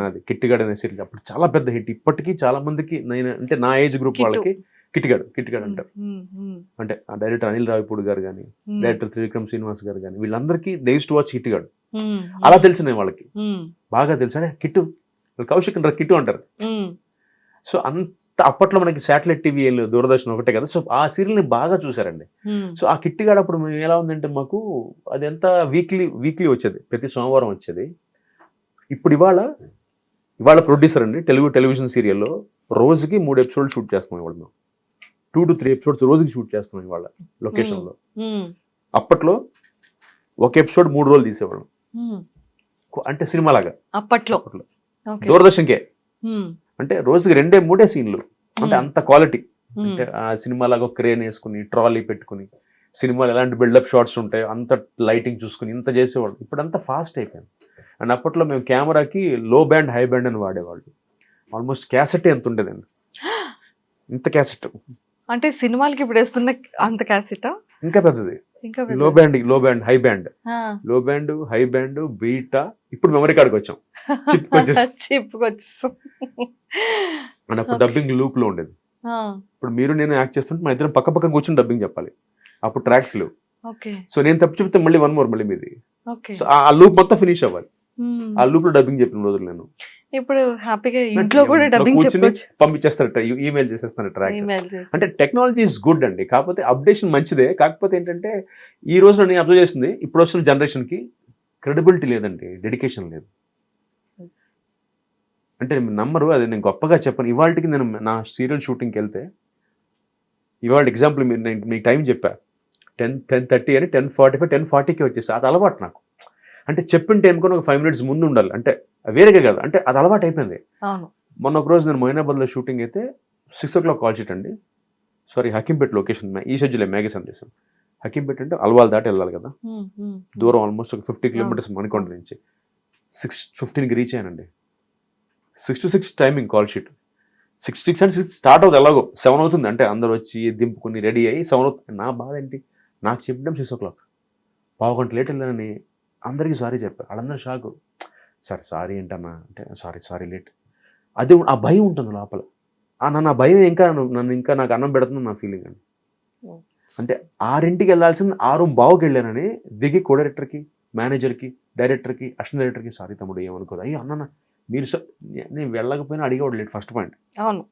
నాది కిట్టిగాడు అనే సీరియల్, అప్పుడు చాలా పెద్ద హిట్. ఇప్పటికీ చాలా మందికి నేను అంటే నా ఏజ్ గ్రూప్ వాళ్ళకి కిట్టిగాడు అంటారు. అంటే ఆ డైరెక్టర్ అనిల్ రావిపూడి గారు కానీ, డైరెక్టర్ త్రివిక్రమ్ శ్రీనివాస్ గారు కానీ, వీళ్ళందరికీ దే యూజ్డ్ టు వాచ్ కిట్టిగాడు. అలా తెలిసినాయి వాళ్ళకి, బాగా తెలుసు. అదే కిట్టు, కౌశిక్ అంటారు, కిట్టు అంటారు. సో అప్పట్లో మనకి శాటిలైట్ టీవీ దూరదర్శన్ ఒకటే కదా, సో ఆ సీరియల్ని బాగా చూసారండి. సో ఆ కిట్టిగాడు అప్పుడు మేము ఎలా ఉందంటే మాకు అది ఎంత వీక్లీ వచ్చేది, ప్రతి సోమవారం వచ్చేది. ఇప్పుడు ఇవాళ ప్రొడ్యూసర్ అండి టెలివిజన్ సీరియల్లో రోజుకి 3 ఎపిసోడ్లు షూట్ చేస్తున్నాం ఇవాళ మేము. 2 to 3 ఎపిసోడ్స్ రోజుకి షూట్ చేస్తున్నాం ఇవాళ లొకేషన్లో. అప్పట్లో ఒక ఎపిసోడ్ 3 రోజులు తీసేవాళ్ళం, అంటే సినిమా లాగా అప్పట్లో దూరదర్శన్కే. అంటే రోజుకి 2-3 సీన్లు, అంటే అంత క్వాలిటీ. అంటే ఆ సినిమా లాగా క్రేన్ వేసుకుని ట్రాలీ పెట్టుకుని సినిమాలు ఎలాంటి బిల్డప్ షాట్స్ ఉంటాయి అంత లైటింగ్ చూసుకుని ఇంత చేసేవాళ్ళు. ఇప్పుడు అంతా ఫాస్ట్ అయిపోయింది. అండ్ అప్పట్లో మేము కెమెరాకి లో బ్యాండ్ హై బ్యాండ్ అని వాడేవాళ్ళు. ఆల్మోస్ట్ క్యాసెట్ ఎంత ఉండేదండి, ఇంత క్యాసెట్. అంటే సినిమాలకి ఇప్పుడు వేస్తున్న అంత క్యాసెటా? ఇంకా పెద్దది. లో బ్యాండ్ హై బ్యాండ్, లో బ్యాండ్ హై బ్యాండ్ బీటా. ఇప్పుడు మెమరీ కార్డ్కి వచ్చాం, చిప్ వచ్చేస్తాం. అండ్ అప్పుడు డబ్బింగ్ లూప్ లో ఉండేది. ఇప్పుడు మీరు నేను యాక్ట్ చేస్తుంటే మా ఇద్దరం పక్క పక్కన కూర్చొని డబ్బింగ్ చెప్పాలి. అప్పుడు ట్రాక్స్ లేవు. సో నేను తప్పు చెప్తే మళ్ళీ 1 more మళ్ళీ మీది. సో ఆ లూప్ మొత్తం ఫినిష్ అవ్వాలి. ఆ లూప్ లో డబ్బింగ్ చెప్పిన రోజులు నేను. ఇప్పుడు హ్యాపీగా ఇంట్లో కూడా డబ్బింగ్ పంపించేస్తారట, ఈమెయిల్ చేసేస్తాను ట్రాక్. అంటే టెక్నాలజీ ఇస్ గుడ్ అండి, కాకపోతే అప్డేషన్ మంచిదే. కాకపోతే ఏంటంటే ఈ రోజు నేను అబ్జర్వ్ చేసింది, ఇప్పుడు వస్తున్న జనరేషన్ కి క్రెడిబిలిటీ లేదండి, డెడికేషన్ లేదు. అంటే నమ్మరు, అది నేను గొప్పగా చెప్పను. ఇవాళకి నేను నా సీరియల్ షూటింగ్కి వెళ్తే, ఇవాళ ఎగ్జాంపుల్ మీకు టైం చెప్పా 10:30 అని 10:45 10:40కి వచ్చేసి అది అలవాటు నాకు. అంటే చెప్పింటే అనుకుని ఒక 5 minutes ముందు ఉండాలి, అంటే వేరేగా కాదు, అంటే అది అలవాటు అయిపోయింది. మొన్న ఒక రోజు నేను మొయినాబాద్లో షూటింగ్ అయితే 6 o'clock కాల్ షీట్ అండి. సారీ, హకీంపేట లొకేషన్, ఈ షెడ్యూల్ మేఘ సందేశం. హకీంపేట అంటే అల్వాల్ దాటి వెళ్ళాలి కదా, దూరం ఆల్మోస్ట్ ఒక 50 kilometers మణికొండ నుంచి. 6:15కి రీచ్ అయ్యానండి. 6 to 6 timing call sheet. 6 and 6 start అవుతుంది, ఎలాగో 7 అవుతుంది. అంటే అందరు వచ్చి దింపుకుని రెడీ అయ్యి 7 అవుతుంది. నా బాధ ఏంటి, నాకు చెప్పడం 6 o'clock, పావు గంట లేట్ వెళ్ళానని అందరికీ సారీ చెప్పారు. వాళ్ళందరూ షాకు. సారీ ఏంటన్నా అంటే సారీ లేట్. అది ఆ భయం ఉంటుంది లోపల. నన్ను ఆ భయం ఇంకా నాకు అన్నం పెడుతుంది నా ఫీలింగ్ అండి. అంటే 6ంటికి వెళ్ళాల్సింది 6:15కి వెళ్ళానని దిగి కో డైరెక్టర్కి, మేనేజర్కి, డైరెక్టర్కి, అసిస్టెంట్ డైరెక్టర్కి సారీ తమ్ముడు ఏమనుకోదు, అయ్యో అన్న మీరు నేను వెళ్ళకపోయినా అడిగేవాడు లేడు ఫస్ట్ పాయింట్. అవును,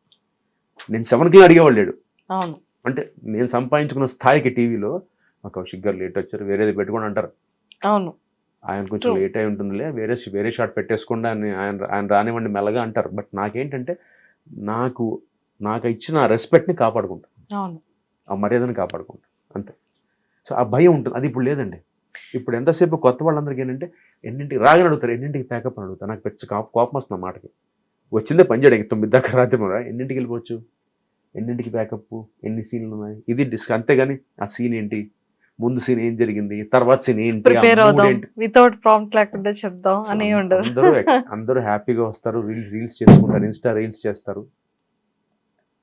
నేను 7కి అడిగేవాడు లేడు. అవును, అంటే నేను సంపాదించుకున్న స్థాయికి టీవీలో మా కౌశిక్ గారు లేట్ వచ్చారు, వేరేది పెట్టుకోండి అంటారు. అవును, ఆయన కొంచెం లేట్ అయి ఉంటుందిలే, వేరే షాట్ పెట్టేసుకోండి అని ఆయన రానివ్వండి మెల్లగా అంటారు. బట్ నాకేంటంటే నాకు ఇచ్చిన రెస్పెక్ట్ని కాపాడుకుంటాను. అవును, ఆ మర్యాదను కాపాడుకుంటాను అంతే. సో ఆ భయం ఉంటుంది, అది ఇప్పుడు లేదండి. ఇప్పుడు ఎంతసేపు కొత్త వాళ్ళందరికీ ఏంటంటే ఎన్నింటికి రాగానే అడుగుతారు, ఎన్నింటికి ప్యాకప్ అని అడుగుతారు. నాకు పెద్ద కోపం వస్తుంది ఆ మాటకి. వచ్చిందే పని చేయడానికి 9 దాకా రాత్రి ఎన్నింటికి వెళ్ళిపోవచ్చు, ఎన్నింటికి ప్యాకప్, ఎన్ని సీన్లు ఉన్నాయి, ఇది అంతేగాని ఆ సీన్ ఏంటి, ముందు సీన్ ఏం జరిగింది, తర్వాత సీన్ ఏంటి, వితౌట్ ప్రాంప్ట్ లేకుండా చెప్దాం అని ఉండదు. అందరూ హ్యాపీగా వస్తారు, రీల్స్ చేసుకుంటారు, ఇన్స్టా రీల్స్ చేస్తారు,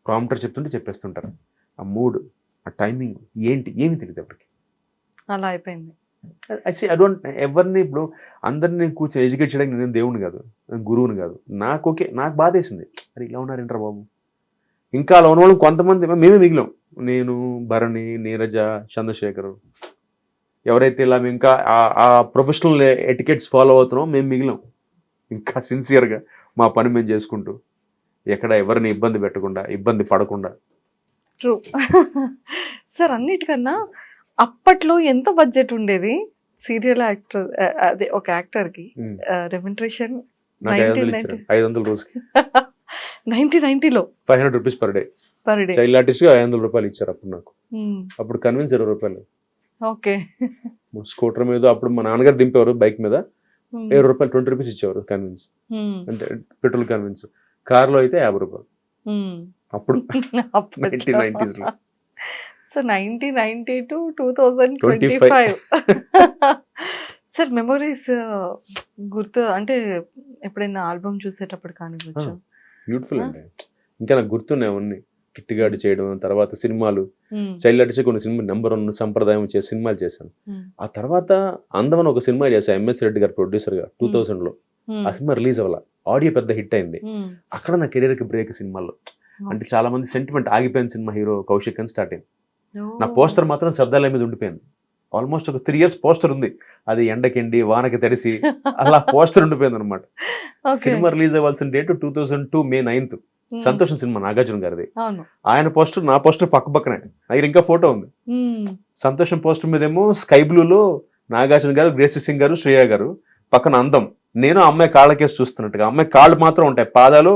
ప్రాంప్టర్ చెప్తుంటే చెప్పేస్తుంటారు. ఆ మూడ్, ఆ టైమింగ్ ఏంటి ఏమి తెలియదు ఎవరికి. అలా అయిపోయింది. ఐ డోంట్ ఎవరిని ఇప్పుడు అందరినీ కూర్చొని ఎడ్యుకేట్ చేయడానికి నేను దేవుని కాదు, గురువుని కాదు. నాకు బాధ వేసింది, అరే ఇలా ఉన్నారేంట్రా బాబు. ఇంకా అలా ఉన్న వాళ్ళు కొంతమంది మేమే మిగిలాం, నేను, భరణి, నీరజ, చంద్రశేఖర్, ఎవరైతే ఇలా మేము ఇంకా ఆ ప్రొఫెషనల్ ఎటికెట్స్ ఫాలో అవుతున్నామో మేము మిగిలాం. ఇంకా సిన్సియర్గా మా పని మేము చేసుకుంటూ, ఎక్కడ ఎవరిని ఇబ్బంది పెట్టకుండా, ఇబ్బంది పడకుండా. True sir. అన్నిటికన్నా అప్పట్లో ఎంత బడ్జెట్ ఉండేది సీరియల్ యాక్టర్, అదే ఒక యాక్టర్కి రెమ్యునరేషన్? 500 రోజుకి 1990లో 500 rupees per day. Child artist 500 రూపాయలు ఇచ్చారు అప్పుడు నాకు. అప్పుడు కన్విన్స్ 20 రూపాయలు. ఓకే, స్కూటర్ మీద అప్పుడు మా నాన్నగారు దింపేవారు, బైక్ మీద 20 రూపాయలు 20 rupees ఇచ్చేవారు కన్విన్స్, అంటే పెట్రోల్ కన్విన్స్. కార్లో అయితే 50 రూపాయలు అప్పుడు 1990s లో. సో 1990 to 2025 సార్ మెమరీస్ గుర్తు అంటే ఎప్పుడైనా ఆల్బమ్ చూసేటప్పుడు కానివచ్చు? బ్యూటిఫుల్ అండి. ఇంకా నాకు గుర్తున్నాయి అవన్నీ. కిట్టిగాడు చేయడం, తర్వాత సినిమాలు, చైల్డ్ ఆర్టిస్ట్ కొన్ని సినిమా నెంబర్ 1 సంప్రదాయం చేసే సినిమాలు చేశాను. ఆ తర్వాత అందమని ఒక సినిమా చేశాను, ఎంఎస్ రెడ్డి గారు ప్రొడ్యూసర్గా 2000లో. ఆ సినిమా రిలీజ్ అవ్వాల, ఆడియో పెద్ద హిట్ అయింది. అక్కడ నా కెరీర్కి బ్రేక్ సినిమాల్లో. అంటే చాలా మంది సెంటిమెంట్ ఆగిపోయిన సినిమా హీరో కౌశిక్ అని స్టార్ట్ అయింది. నా పోస్టర్ మాత్రం శబ్దాల మీద ఉండిపోయింది. ఆల్మోస్ట్ ఒక 3 years పోస్టర్ ఉంది, అది ఎండకెండి వానకి తడిసి అలా పోస్టర్ ఉండిపోయింది అనమాట. సినిమా రిలీజ్ అవ్వాల్సిన డేట్ 2002 May 9th. సంతోషం సినిమా నాగార్జున గారిది. అవును. ఆయన పోస్టర్ నా పోస్టర్ పక్క పక్కనే, దగ్గర ఇంకా ఫోటో ఉంది. సంతోషం పోస్టర్ మీదేమో స్కై బ్లూలో నాగార్జున గారు, గ్రేసీ సింగ్ గారు, శ్రేయ గారు, పక్కన అందం, నేను అమ్మాయి కాళ్ళకేసి చూస్తున్నట్టుగా. అమ్మాయి కాళ్ళు మాత్రం ఉంటాయి, పాదాలు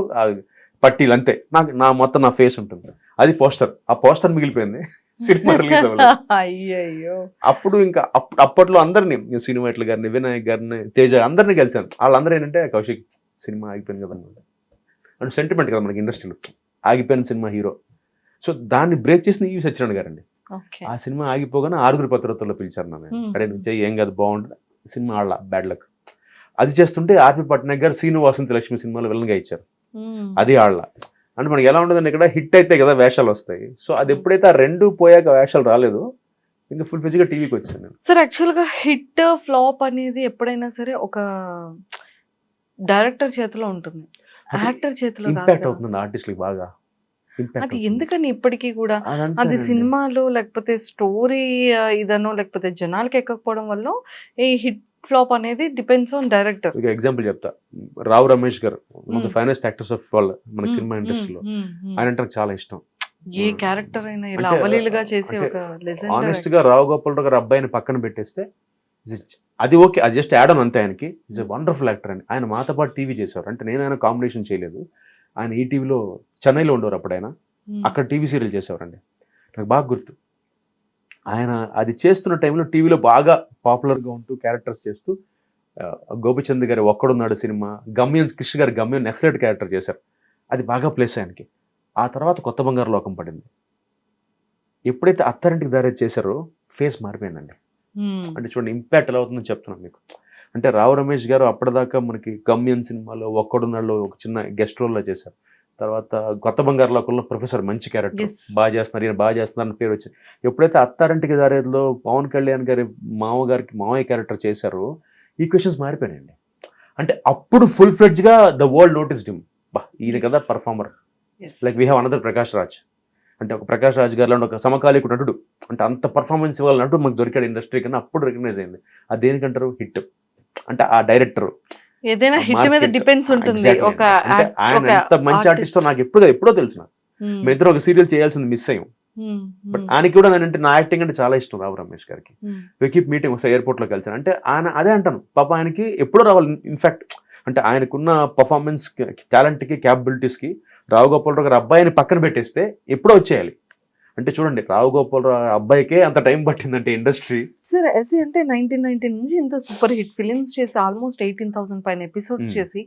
పట్టీలు అంతే, నా మొత్తం నా ఫేస్ ఉంటుంది. అది పోస్టర్. ఆ పోస్టర్ మిగిలిపోయింది, సినిమా రిలీజ్ అవ్వలేదు. అయ్యయ్యో. అప్పుడు ఇంకా అప్పట్లో అందరినీ, శ్రీనివాట్ల గారిని, వినాయక్ గారిని, తేజ, అందరినీ కలిసాను. వాళ్ళందరూ ఏంటంటే కౌశిక్ సినిమా ఆగిపోయింది కదా అంటే సెంటిమెంట్ కదా మనకి ఇండస్ట్రీలో, ఆగిపోయిన సినిమా హీరో. సో దాన్ని బ్రేక్ చేసిన ఈవి సత్యనారాయణ గారండి. ఆ సినిమా ఆగిపోగానే 6 పత్రికల్లో పిలిచారు నన్ను. అరే నువ్వు చెయ్యి, ఏం కాదు, బాగుంటుంది సినిమా, ఆళ్ళ బ్యాడ్ లక్. అది చేస్తుంటే ఆర్పి పట్నాయక్ గారు సీను వాసంతి లక్ష్మి సినిమాలో విలన్గా ఇచ్చారు. అది ఆళ్ళ అంటే మనకి ఎలా ఉంటుందండి, ఇక్కడ హిట్ అయితే కదా వేషాలు వస్తాయి. సో అది ఎప్పుడైతే ఆ 2 పోయాక వేషాలు రాలేదు, ఇంకా ఫుల్ ఫిజిగా టీవీకి వచ్చేసాను. సార్ యాక్చువల్గా హిట్ ఫ్లాప్ అనేది ఎప్పుడైనా సరే ఒక డైరెక్టర్ చేతిలో ఉంటుంది, యాక్టర్ చేతిలో ఇంపాక్ట్ అవుతుంది ఆర్టిస్ట్లకి బాగా. అది ఎందుకని ఇప్పటికీ కూడా అది సినిమాలో లేకపోతే స్టోరీ ఇదనో లేకపోతే జనాలకి ఎక్కకపోవడం వల్ల ఈ హిట్ ఫ్లాప్ అనేది డిపెండ్స్ ఆన్ డైరెక్టర్. ఎగ్జాంపుల్ చెప్తా, రావు రమేష్ గారు, ఫైనెస్ట్ యాక్టర్స్ ఆఫ్ వరల్డ్ మనకి సినిమా ఇండస్ట్రీలో. ఆయన అంటే నాకు చాలా ఇష్టం. ఏ క్యారెక్టర్ అయినా ఇలా అవలీలుగా చేసి ఒక లెజెండ్. ఆనెస్ట్ గా రావు గోపాలరావు గారు అబ్బాయిని పక్కన పెట్టేస్తే అది ఓకే, అది జస్ట్ యాడ్ ఆన్ అంతే. ఆయనకి ఈజ్ ఎ వండర్ఫుల్ యాక్టర్ అండి. ఆయన మాతో పాటు టీవీ చేశారు. అంటే నేను ఆయన కాంబినేషన్ చేయలేదు. ఆయన ఈటీవీలో చెన్నైలో ఉండేవారు అప్పుడు. ఆయన అక్కడ టీవీ సీరియల్ చేసేవారండి, నాకు బాగా గుర్తు. ఆయన అది చేస్తున్న టైంలో టీవీలో బాగా పాపులర్గా ఉంటూ క్యారెక్టర్స్ చేస్తూ గోపిచంద్ గారి ఒక్కడున్నాడు సినిమా, గమ్యం, కృష్ణ గారి గమ్యం ఎక్సలెంట్ క్యారెక్టర్ చేశారు. అది బాగా ప్లేస్ ఆయనకి. ఆ తర్వాత కొత్త బంగారు లోకం పడింది. ఎప్పుడైతే అత్తారింటికి దారి చేశారో ఫేస్ మారిపోయిందండి. అంటే చూడండి ఇంపాక్ట్ ఎలా అవుతుందని చెప్తున్నాను మీకు. అంటే రావు రమేష్ గారు అప్పటిదాకా మనకి గమ్యం సినిమాలో ఒక్కడున్నాడులో ఒక చిన్న గెస్ట్ రోల్లో చేశారు. తర్వాత కొత్త బంగారు లోకంలో ప్రొఫెసర్, మంచి క్యారెక్టర్, బాగా చేస్తున్నారు, ఈయన బాగా చేస్తున్నారు అని పేరు వచ్చింది. ఎప్పుడైతే అత్తారింటికి దారిలో పవన్ కళ్యాణ్ గారి మావయ్య క్యారెక్టర్ చేశారో ఈక్వేషన్స్ మారిపోయాయండి. అంటే అప్పుడు ఫుల్ ఫ్లెడ్జ్గా ద వరల్డ్ నోటీస్డ్ హిమ్. ఈయన కదా performer. Like we have another Prakash Raj. అంటే ఒక ప్రకాష్ రాజ్ గారిలో ఒక సమకాలీక నటుడు, అంటే అంత పర్ఫార్మెన్స్ ఇవ్వాలి నటుడు మనకు దొరికాడు ఇండస్ట్రీ కన్నా. అప్పుడు రికగ్నైజ్ అయింది. అది దేనికంటారు, హిట్. అంటే ఆ డైరెక్టర్ ఏదైనా హిట్ మీద డిపెండ్స్ ఉంటుంది. ఒక ఆయన ఎంత మంచి ఆర్టిస్టో నాకు ఎప్పుడో తెలుసు. మేము ఇద్దరు ఒక సీరియల్ చేయాల్సింది మిస్ అయ్యాం. బట్ ఆయనకి కూడా నేనంటే నా యాక్టింగ్ అంటే చాలా ఇష్టం రావు రమేష్ గారికి. వి కీప్ మీటింగ్, ఒకసారి ఎయిర్పోర్ట్ లో కలిసాను. అంటే ఆయన అదే అంటాను, పాప ఆయనకి ఎప్పుడో రావాలి. ఇన్ఫాక్ట్ అంటే ఆయనకున్న పర్ఫార్మెన్స్ టాలెంట్కి క్యాపబిలిటీస్కి రావు గోపాలరావు గారు అబ్బాయిని పక్కన పెట్టేస్తే ఎప్పుడో వచ్చేయాలి. అంటే చూడండి, రావు గోపాలరావు అబ్బాయికే అంత టైం పట్టిందంటే ఇండస్ట్రీ. సార్ ఎస్సీ అంటే 1990 నుంచి ఇంత సూపర్ హిట్ ఫిలిమ్స్ చేసి ఆల్మోస్ట్ 18,000 పైన ఎపిసోడ్స్ చేసి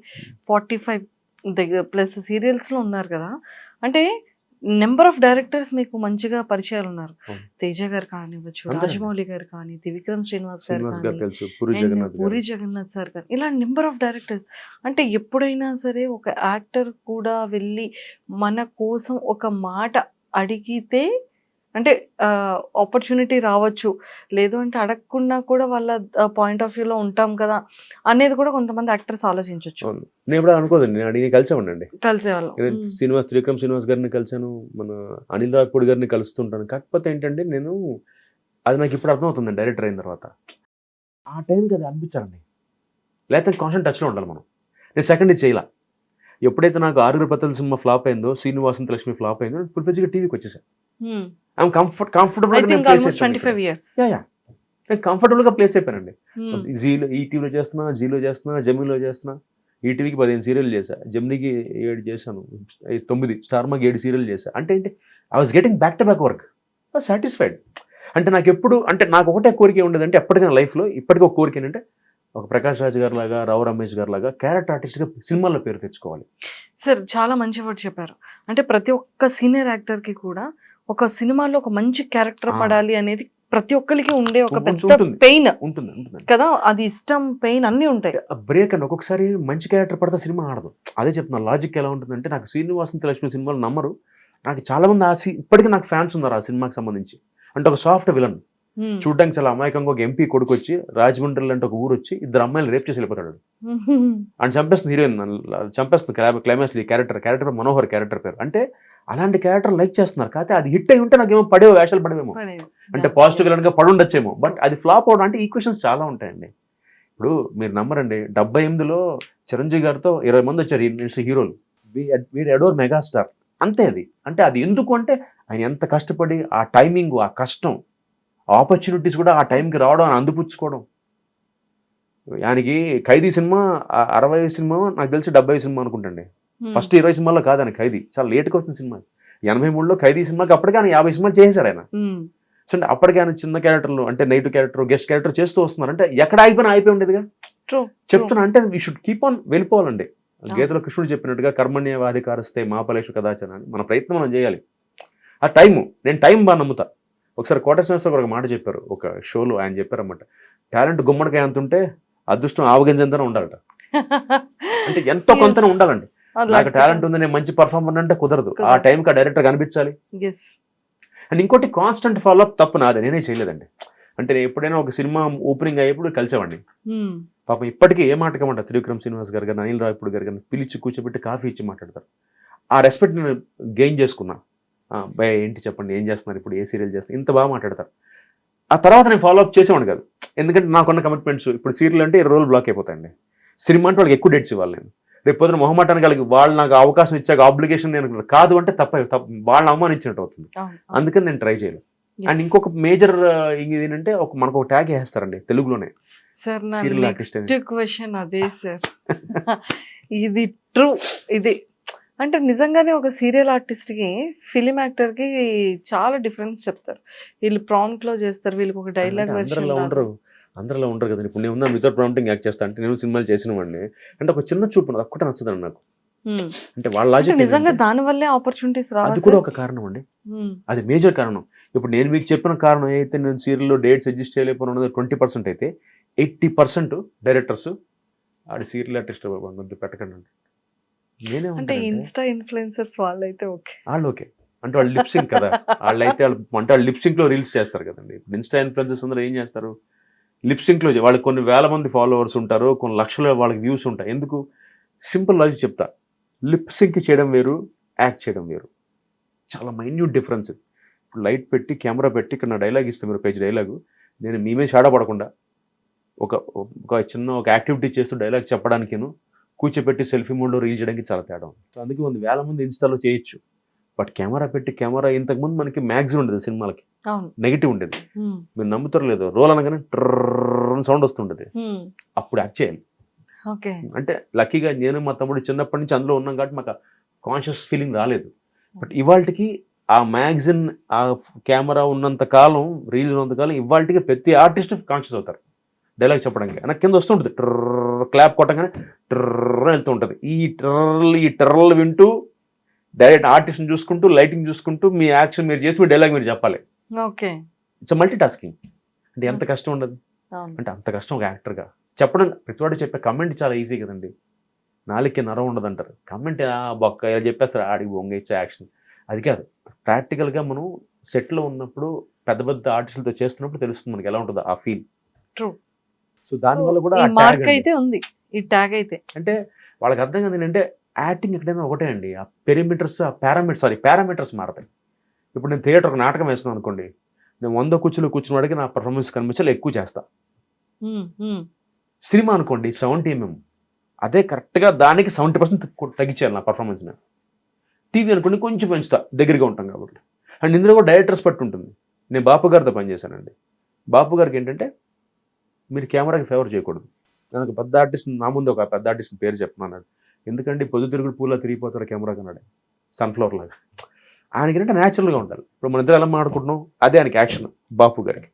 45 దగ్గర ప్లస్ సీరియల్స్ లో ఉన్నారు కదా. అంటే నెంబర్ ఆఫ్ డైరెక్టర్స్ మీకు మంచిగా పరిచయాలు ఉన్నారు. తేజ గారు కానివ్వచ్చు, రాజమౌళి గారు కానీ, త్రివిక్రమ్ శ్రీనివాస్ గారు కానీ, పూరి జగన్నాథ్ సార్ కానీ, ఇలా నెంబర్ ఆఫ్ డైరెక్టర్స్. అంటే ఎప్పుడైనా సరే ఒక యాక్టర్ కూడా వెళ్ళి మన కోసం ఒక మాట అడిగితే అంటే ఆపర్చునిటీ రావచ్చు, లేదు అంటే అడగకుండా కూడా వాళ్ళ పాయింట్ ఆఫ్ వ్యూలో ఉంటాం కదా అనేది కూడా కొంతమంది యాక్టర్స్ ఆలోచించవచ్చు. నేను ఎప్పుడు అనుకోదండి, నేను అడిగి కలిసేవాడిని, కలిసేవాళ్ళం. త్రివిక్రమ్ శ్రీనివాస్ గారిని కలిసాను, మన అనిల్ రావిపూడి గారిని కలుస్తుంటాను. కాకపోతే ఏంటంటే నేను అది నాకు ఇప్పుడు అర్థమవుతుంది డైరెక్టర్ అయిన తర్వాత. ఆ టైంకి అది అనిపించాలండి, లేకపోతే కాన్స్టెంట్ టచ్లో ఉండాలి మనం. నేను సెకండ్ ఇది చేయాల. ఎప్పుడైతే నాకు 6 పత్రికల సినిమా ఫ్లాప్ అయిందో, శ్రీను వాసంతి లక్ష్మి ఫ్లాప్ అయిందో, ఫుల్ ఫ్లెడ్జ్గా టీవీకి వచ్చేసాను. కంఫర్టబుల్ గా ప్లేస్ అయిపోయానండి. ఈటీవీలో చేస్తున్నా, జీలో చేస్తున్నా, జెమినీలో చేస్తున్నా. ఈటీవీకి 15 సీరియల్ చేశా, జెమినీకి 7 చేశాను, 9, స్టార్ మాకి 7 సీరియల్ చేశా. అంటే ఏంటి, I was getting back to back work, satisfied. అంటే నాకు ఎప్పుడు అంటే నాకు ఒకటే కోరిక ఉండదు, అంటే ఎప్పటికైనా లైఫ్లో ఇప్పటికీ ఒక కోరిక ఏంటంటే ఒక ప్రకాష్ రాజ్ గారి లాగా, రావు రమేష్ గారి లాగా క్యారెక్టర్ ఆర్టిస్ట్గా సినిమాల్లో పేరు తెచ్చుకోవాలి. సార్ చాలా మంచి వర్డ్ చెప్పారు. అంటే ప్రతి ఒక్క సీనియర్ యాక్టర్కి కూడా ఒక సినిమాలో ఒక మంచి క్యారెక్టర్ పడాలి అనేది ప్రతి ఒక్కరికి ఉండే ఒక పెద్ద పెయిన్ ఉంటుంది కదా. అది ఇష్టం, పెయిన్ అన్నీ ఉంటాయి. బ్రేక్ అండి, ఒక్కొక్కసారి మంచి క్యారెక్టర్ పడితే సినిమా ఆడదు. అదే చెప్తున్నా, లాజిక్ ఎలా ఉంటుందంటే నాకు శ్రీనివాసంతి లక్ష్మి సినిమాలు నమ్మరు. నాకు చాలా మంది ఇప్పటికీ నాకు ఫ్యాన్స్ ఉన్నారు ఆ సినిమాకి సంబంధించి. అంటే ఒక సాఫ్ట్ విలన్, చూడడానికి చాలా అమాయకంగా ఒక ఎంపీ కొడుకు వచ్చి రాజమండ్రి అంటే ఒక ఊరు వచ్చి 2 అమ్మాయిలు రేప్ చేసి వెళ్ళిపోతాడు. అని చంపేస్తుంది హీరోయిన్, చంపేస్తుంది క్లైమాక్స్. ఈ క్యారెక్టర్ మనోహర్ క్యారెక్టర్ పేరు. అంటే అలాంటి క్యారెక్టర్ లైక్ చేస్తున్నారు. కాకపోతే అది హిట్ అయి ఉంటే నాకేమో వేషాలు పడవేమో, అంటే పాజిటివ్ విలన్ గా పడి ఉండొచ్చేమో. బట్ అది ఫ్లాప్ అవడం అంటే ఈక్వేషన్స్ చాలా ఉంటాయండి. ఇప్పుడు మీరు నమ్మరండి, 78లో చిరంజీవి గారితో 20 మంది వచ్చారు హీరోలు. వీడు అడోర్ మెగాస్టార్, అంతే అది. అంటే అది ఎందుకు అంటే ఆయన ఎంత కష్టపడి ఆ టైమింగ్, ఆ కష్టం, ఆపర్చునిటీస్ కూడా ఆ టైంకి రావడం, ఆయన అందిపుచ్చుకోవడం. ఆయనకి ఖైదీ సినిమా 60 సినిమా, నాకు తెలిసి 70 సినిమా అనుకుంటండి. ఫస్ట్ 20 సినిమాల్లో కాదు ఆయన ఖైదీ, చాలా లేట్గా వచ్చిన సినిమా. 83లో ఖైదీ సినిమాకి అప్పటికే ఆయన 50 సినిమాలు చేశారు ఆయన. సో అంటే అప్పటికే ఆయన చిన్న క్యారెక్టర్లు, అంటే నెగిటివ్ క్యారెక్టర్, గెస్ట్ క్యారెక్టర్ చేస్తూ వస్తున్నారు. అంటే ఎక్కడ అయిపోయి ఉండేదిగా. చెప్తున్నా అంటే వీ షుడ్ కీప్ ఆన్ వెళ్ళిపోవాలండి. గీతలో కృష్ణుడు చెప్పినట్టుగా కర్మణ్యవాధికారస్తే మా ఫలేషు కదాచన అని మన ప్రయత్నం మనం చేయాలి. ఆ టైము, నేను టైం బాగా నమ్ముతా. ఒకసారి కోట శ్రీనివాసరావు ఒక మాట చెప్పారు ఒక షోలో, ఆయన చెప్పారన్నమాట, టాలెంట్ గుమ్మడికాయ అంత ఉంటే అదృష్టం ఆవగింజంతనే ఉండాలట. అంటే ఎంతో కొంతనే ఉండాలండి. నాకు టాలెంట్ ఉంది, నేను మంచి పర్ఫార్మర్ అంటే కుదరదు. ఆ టైంకి ఆ డైరెక్టర్ కనిపించాలి. అండ్ ఇంకోటి కాన్స్టెంట్ ఫాలో అప్ తప్పు నాదే, నేనే చేయలేదండి. అంటే నేను ఎప్పుడైనా ఒక సినిమా ఓపెనింగ్ అయ్యేప్పుడు కలిసేవాడిని. పాపం ఇప్పటికీ ఏ మాటకమంట త్రివిక్రమ్ శ్రీనివాస్ గారు కానీ, అనిల్ రావిపూడి గారు కానీ పిలిచి కూర్చోబెట్టి కాఫీ ఇచ్చి మాట్లాడతారు. ఆ రెస్పెక్ట్ నేను గెయిన్ చేసుకున్నా. భయ ఏంటి చెప్పండి, ఏం చేస్తున్నారు ఇప్పుడు, ఏ సీరియల్ చేస్తున్నారు, ఇంత బాగా మాట్లాడతారు. ఆ తర్వాత నేను ఫాలో అప్ చేసేవాడిని కాదు. ఎందుకంటే నాకున్న కమిట్మెంట్స్, ఇప్పుడు సీరియల్ అంటే 20 రోజులు బ్లాక్ అయిపోతాయండి. సినిమా అంటే వాళ్ళకి ఎక్కువ డేట్స్ ఇవ్వాలి. నేను రేపు పొద్దున మొహమాటానికి కలిగి వాళ్ళు నాకు అవకాశం ఇచ్చాక ఆబ్లిగేషన్ నేను కాదు అంటే తప్ప వాళ్ళని అవమానించినట్టు అవుతుంది. అందుకని నేను ట్రై చేయలేదు. అండ్ ఇంకొక మేజర్ ఏంటంటే మనకు ఒక ట్యాగ్ వేస్తారండి తెలుగులోనే, సార్. Serial artist. క్వశ్చన్ అదే సార్, ఇది ట్రూ. ఇది అంటే నిజంగానే ఒక సీరియల్ ఆర్టిస్ట్కి, ఫిలిం యాక్టర్కి చాలా డిఫరెన్స్ చెప్తారు. వీళ్ళు ప్రాంప్ట్లో చేస్తారు, వీళ్ళకి ఒక డైలాగ్ అందరిలో ఉండరు కదండి. ఇప్పుడు నేను వితౌట్ ప్రాంప్టింగ్ యాక్ట్ చేస్తా అంటే, నేను సినిమాలు చేసిన వాడిని అంటే ఒక చిన్న చూపు అది ఒక్కటే నచ్చదండి నాకు. అంటే వాళ్ళ లాజిక్ నిజంగా దాని వల్లే ఆపర్చునిటీస్ రావాలి. అది కూడా ఒక కారణం అండి, అది మేజర్ కారణం. ఇప్పుడు నేను మీకు చెప్పిన కారణం అయితే, నేను సీరియల్లో డేట్స్ అడ్జస్ట్ చేయలేకపోయినా 20% అయితే 80% డైరెక్టర్స్ ఆడి సీరియల్ ఆర్టిస్ట్ పెట్టకండి. నేనే అంటే ఇన్స్టా ఇన్ఫ్లుయెన్సర్స్ వాళ్ళైతే ఓకే, వాళ్ళు ఓకే అంటే వాళ్ళు లిప్సింగ్ కదా, వాళ్ళైతే వాళ్ళు లిప్సింగ్ లో రీల్స్ చేస్తారు కదండి. ఇప్పుడు ఇన్స్టా ఇన్ఫ్లుయెన్సర్స్ అందరూ ఏం చేస్తారు, లిప్సింగ్ లో వాళ్ళకి కొన్ని వేల మంది ఫాలోవర్స్ ఉంటారు, కొన్ని లక్షల వాళ్ళకి వ్యూస్ ఉంటాయి. ఎందుకు? సింపుల్ లాజిక్ చెప్తా, లిప్సింగ్ చేయడం వేరు, యాక్ట్ చేయడం వేరు, చాలా మైన్యూట్ డిఫరెన్స్. ఇప్పుడు లైట్ పెట్టి కెమెరా పెట్టి ఇక్కడ నా డైలాగ్ ఇస్తే మీరు పేజ్ డైలాగు, నేను మీ మీద షాడా పడకుండా ఒక చిన్న యాక్టివిటీ చేస్తూ డైలాగ్ చెప్పడానికిను కూర్చోపెట్టి సెల్ఫీ మోడ్లో రీల్ చేయడానికి చాలా తేడా ఉంది. సో అందుకే 100,000 మంది ఇన్స్టాలో చేయొచ్చు. బట్ కెమెరా పెట్టి ఇంతకుముందు మనకి మ్యాగ్జిన్ ఉండేది సినిమాలకి, నెగిటివ్ ఉండేది. మీరు నమ్ముతారు లేదో, రోల్ అనగానే ట్రర్ సౌండ్ వస్తుండేది, అప్పుడు యాక్ట్ చేయాలి. అంటే లక్కీగా నేను మా తమ్ముడు చిన్నప్పటి నుంచి అందులో ఉన్నాం కాబట్టి మాకు కాన్షియస్ ఫీలింగ్ రాలేదు. బట్ ఇవాళకి ఆ మ్యాగ్జిన్, ఆ కెమెరా ఉన్నంత కాలం, రీల్ ఉన్నంత కాలం ఇవాళకి ప్రతి ఆర్టిస్ట్ కాన్షియస్ అవుతారు డైలాగ్ చెప్పడానికి. నాకు కింద వస్తుంటుంది క్లాప్ కొట్టగానే ట్రర్ వెళ్తూ ఉంటుంది. ఈ టర్రలు వింటూ డైరెక్ట్ ఆర్టిస్ట్ని చూసుకుంటూ, లైటింగ్ చూసుకుంటూ, మీ యాక్షన్ మీరు చేసి మీ డైలాగ్ మీరు చెప్పాలి. It's multi tasking. అంటే ఎంత కష్టం ఉండదు అంటే అంత కష్టం ఒక యాక్టర్గా చెప్పడం. ప్రతివాడు చెప్పే కమెంట్ చాలా ఈజీ కదండి, నాలుగుకి నరం ఉండదు అంటారు. కమెంట్ బొక్క ఇలా చెప్పేస్తారు, ఆడికి బొంగ ఇచ్చే యాక్షన్ అది కాదు. ప్రాక్టికల్గా మనం సెట్లో ఉన్నప్పుడు పెద్ద పెద్ద ఆర్టిస్టులతో చేస్తున్నప్పుడు తెలుస్తుంది మనకి ఎలా ఉంటుందో ఆ ఫీల్. ట్రూ. సో దానివల్ల కూడా అయితే ఉంది ఈ ట్యాగ్ అయితే. అంటే వాళ్ళకి అర్థం కాదు ఏంటంటే యాక్టింగ్ ఎక్కడైనా ఒకటే అండి, ఆ పారామీటర్స్ మారతాయి. ఇప్పుడు నేను థియేటర్ ఒక నాటకం వేస్తున్నాను అనుకోండి, నేను 100 కూర్చుని వాడికి నా పర్ఫార్మెన్స్ కనిపించాలి, ఎక్కువ చేస్తా. సినిమా అనుకోండి 70 mm, అదే కరెక్ట్గా దానికి 70% తగ్గించాలి నా పర్ఫార్మెన్స్. టీవీ అనుకోండి కొంచెం పెంచుతా, దగ్గరగా ఉంటాం కాబట్టి. అండ్ ఇందులో కూడా డైరెక్టర్స్ పట్టు ఉంటుంది. నేను బాపు గారితో పనిచేశానండి. బాపు గారికి ఏంటంటే మీరు కెమెరాకి ఫేవర్ చేయకూడదు. నేను ఒక పెద్ద ఆర్టిస్ట్, నా ముందు ఒక పెద్ద ఆర్టిస్ట్ పేరు చెప్తున్నాడు, ఎందుకంటే పొద్దుతిరుగుడు పూలా తిరిగిపోతారు కెమెరా కన్నాడు, సన్ఫ్లవర్ లాగా. ఆయనకి ఏంటంటే న్యాచురల్గా ఉండాలి. ఇప్పుడు మన ఇద్దరు ఎలా మాట్లాడుకుంటున్నాం అదే ఆయనకి యాక్షన్. బాపు గారికి